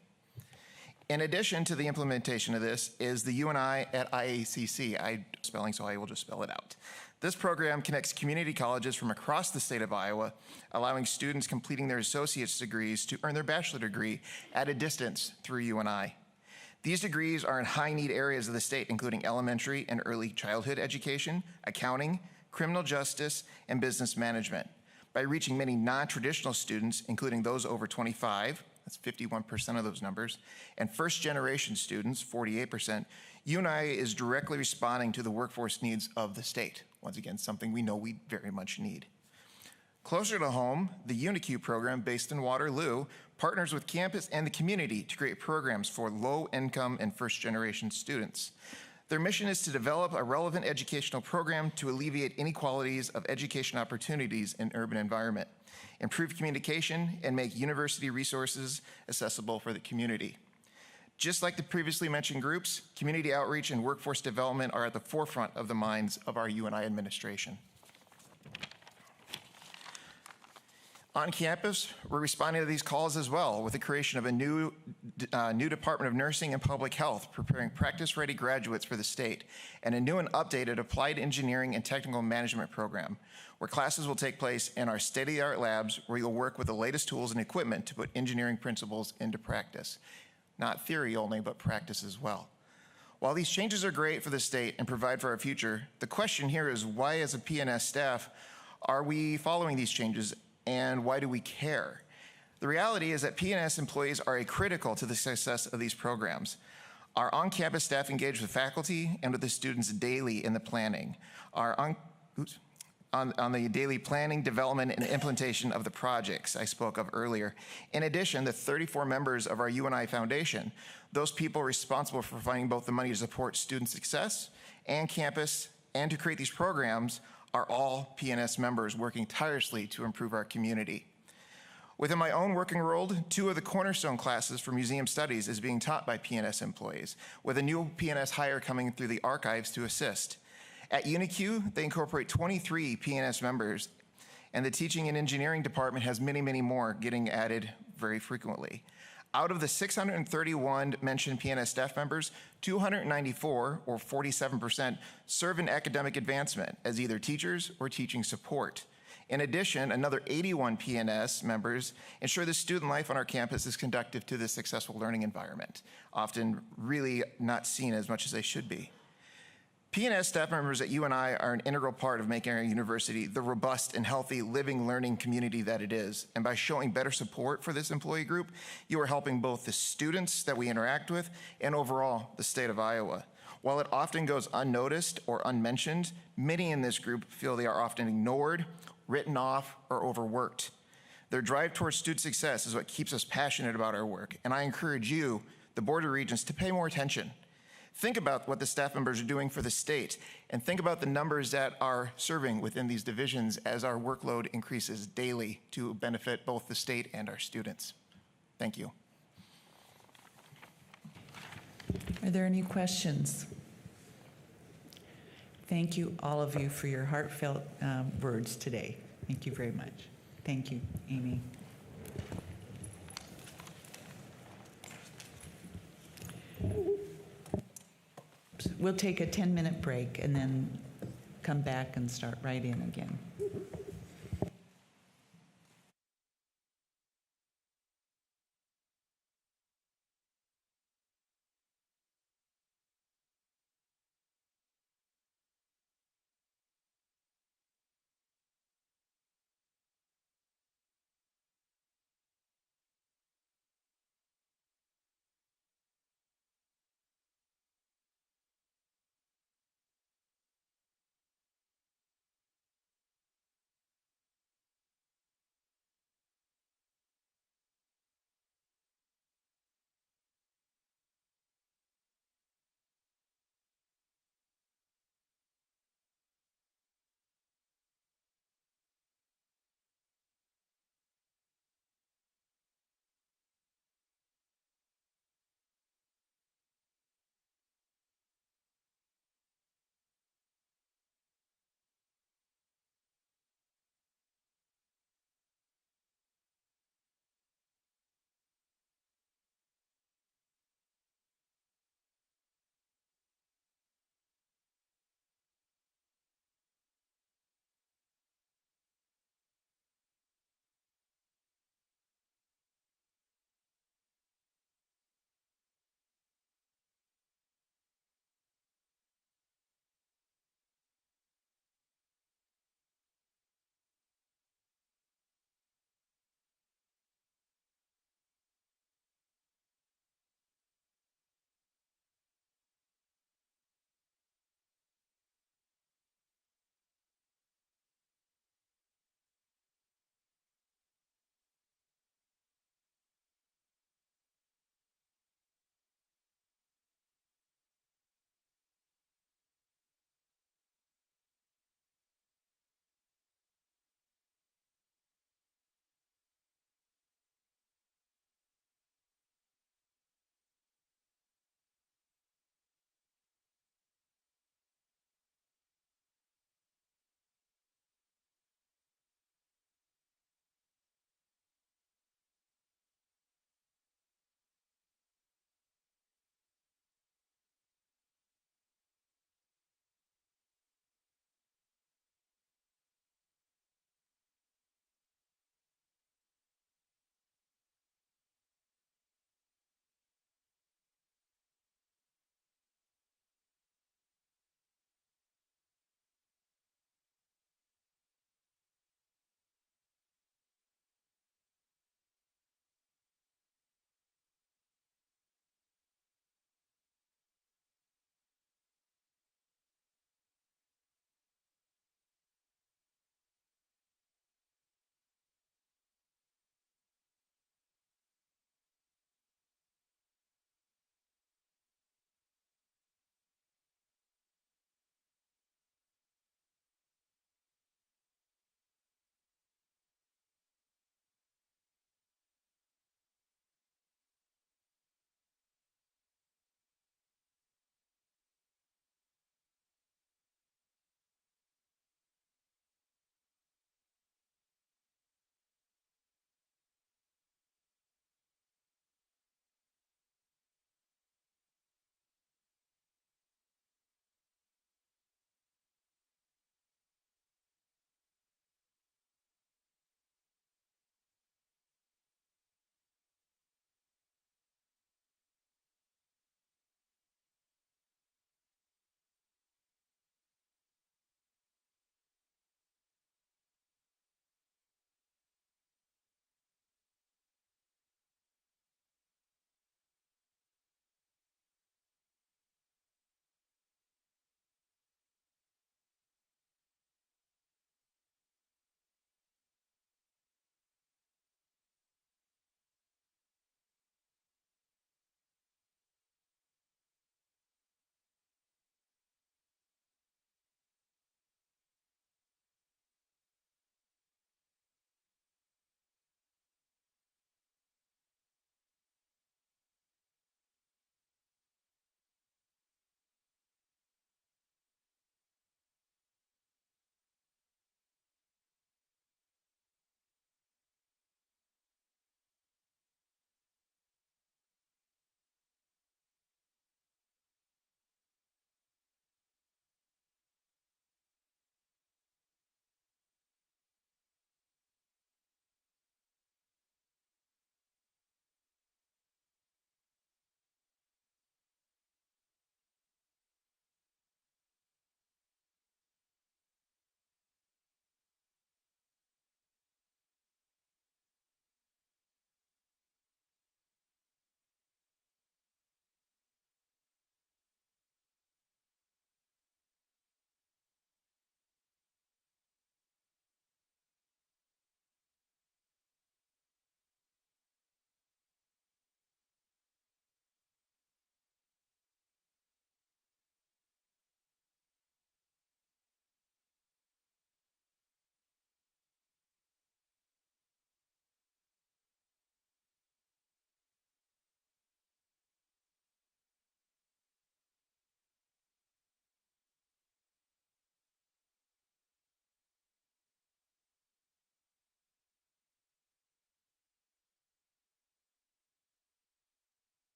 In addition to the implementation of this is the UNI at IACC. Spelling, so I will just spell it out. This program connects community colleges from across the state of Iowa, allowing students completing their associate's degrees to earn their bachelor degree at a distance through UNI. These degrees are in high-need areas of the state, including elementary and early childhood education, accounting, criminal justice, and business management. By reaching many non-traditional students, including those over 25, that's 51% of those numbers, and first-generation students, 48%, UNI is directly responding to the workforce needs of the state. Once again, something we know we very much need. Closer to home, the UNIQ program based in Waterloo partners with campus and the community to create programs for low-income and first-generation students. Their mission is to develop a relevant educational program to alleviate inequalities of education opportunities in urban environment, improve communication, and make university resources accessible for the community. Just like the previously mentioned groups, community outreach and workforce development are at the forefront of the minds of our UNI administration. On campus, we're responding to these calls as well with the creation of a new Department of Nursing and Public Health, preparing practice-ready graduates for the state, and a new and updated Applied Engineering and Technical Management program, where classes will take place in our state-of-the-art labs, where you'll work with the latest tools and equipment to put engineering principles into practice. Not theory only, but practice as well. While these changes are great for the state and provide for our future, the question here is why, as a PNS staff, are we following these changes, and why do we care? The reality is that PNS employees are critical to the success of these programs. Our on-campus staff engage with faculty and with the students daily in the planning. On the daily planning, development, and implementation of the projects I spoke of earlier. In addition, the 34 members of our UNI Foundation, those people responsible for finding both the money to support student success and campus and to create these programs, are all PNS members working tirelessly to improve our community. Within my own working world, 2 of the cornerstone classes for museum studies is being taught by PNS employees, with a new PNS hire coming through the archives to assist. At UniQ, they incorporate 23 PNS members, and the teaching and engineering department has many, many more getting added very frequently. Out of the 631 mentioned PNS staff members, 294, or 47%, serve in academic advancement as either teachers or teaching support. In addition, another 81 PNS members ensure the student life on our campus is conducive to this successful learning environment, often really not seen as much as they should be. PNS staff members at UNI are an integral part of making our university the robust and healthy living, learning community that it is. And by showing better support for this employee group, you are helping both the students that we interact with and overall the state of Iowa. While it often goes unnoticed or unmentioned, many in this group feel they are often ignored, written off, or overworked. Their drive towards student success is what keeps us passionate about our work. And I encourage you, the Board of Regents, to pay more attention. Think about what the staff members are doing for the state, and think about the numbers that are serving within these divisions as our workload increases daily to benefit both the state and our students. Thank you. Are there any questions? Thank you, all of you, for your heartfelt words today. Thank you very much. Thank you, Amy. We'll take a 10-minute break and then come back and start right in again.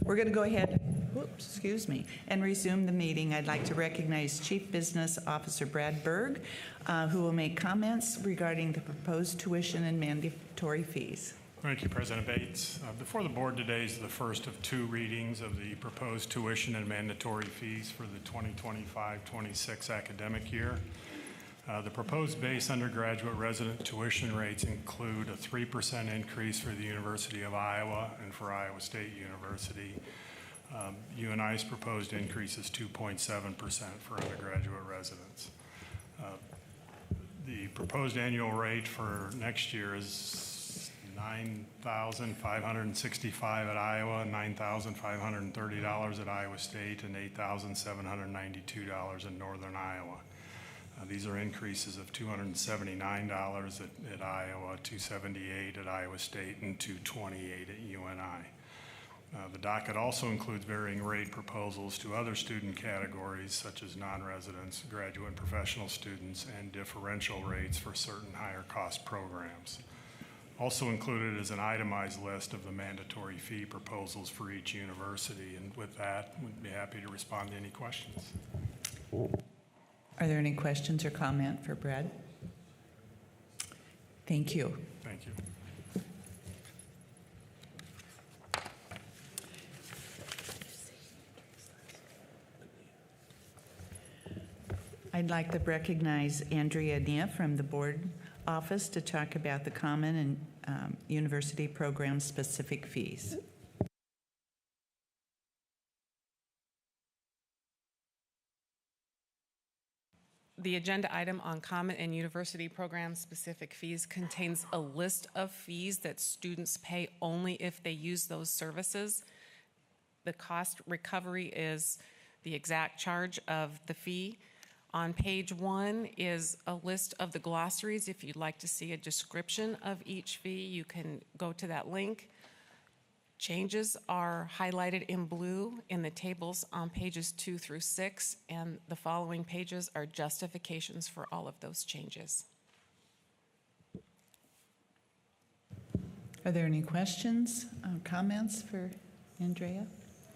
We're going to go ahead, and resume the meeting. I'd like to recognize Chief Business Officer Brad Berg, who will make comments regarding the proposed tuition and mandatory fees. Thank you, President Bates. Before the board today is the first of 2 readings of the proposed tuition and mandatory fees for the 2025-26 academic year. The proposed base undergraduate resident tuition rates include a 3% increase for the University of Iowa and for Iowa State University. UNI's proposed increase is 2.7% for undergraduate residents. The proposed annual rate for next year is $9,565 at Iowa, $9,530 at Iowa State, and $8,792 in Northern Iowa. These are increases of $279 at Iowa, $278 at Iowa State, and $228 at UNI. The docket also includes varying rate proposals to other student categories such as non-residents, graduate and professional students, and differential rates for certain higher cost programs. Also included is an itemized list of the mandatory fee proposals for each university, and with that, we'd be happy to respond to any questions. Are there any questions or comment for Brad? Thank you. Thank you. I'd like to recognize Andrea Nia from the board office to talk about the common and university program specific fees. The agenda item on common and university program specific fees contains a list of fees that students pay only if they use those services. The cost recovery is the exact charge of the fee. On page 1 is a list of the glossaries. If you'd like to see a description of each fee, you can go to that link. Changes are highlighted in blue in the tables on pages 2 through 6, and the following pages are justifications for all of those changes. Are there any questions, comments for Andrea?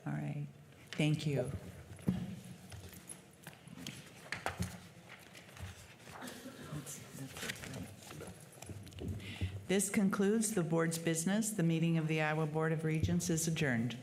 All right, thank you. This concludes the board's business. The meeting of the Iowa Board of Regents is adjourned.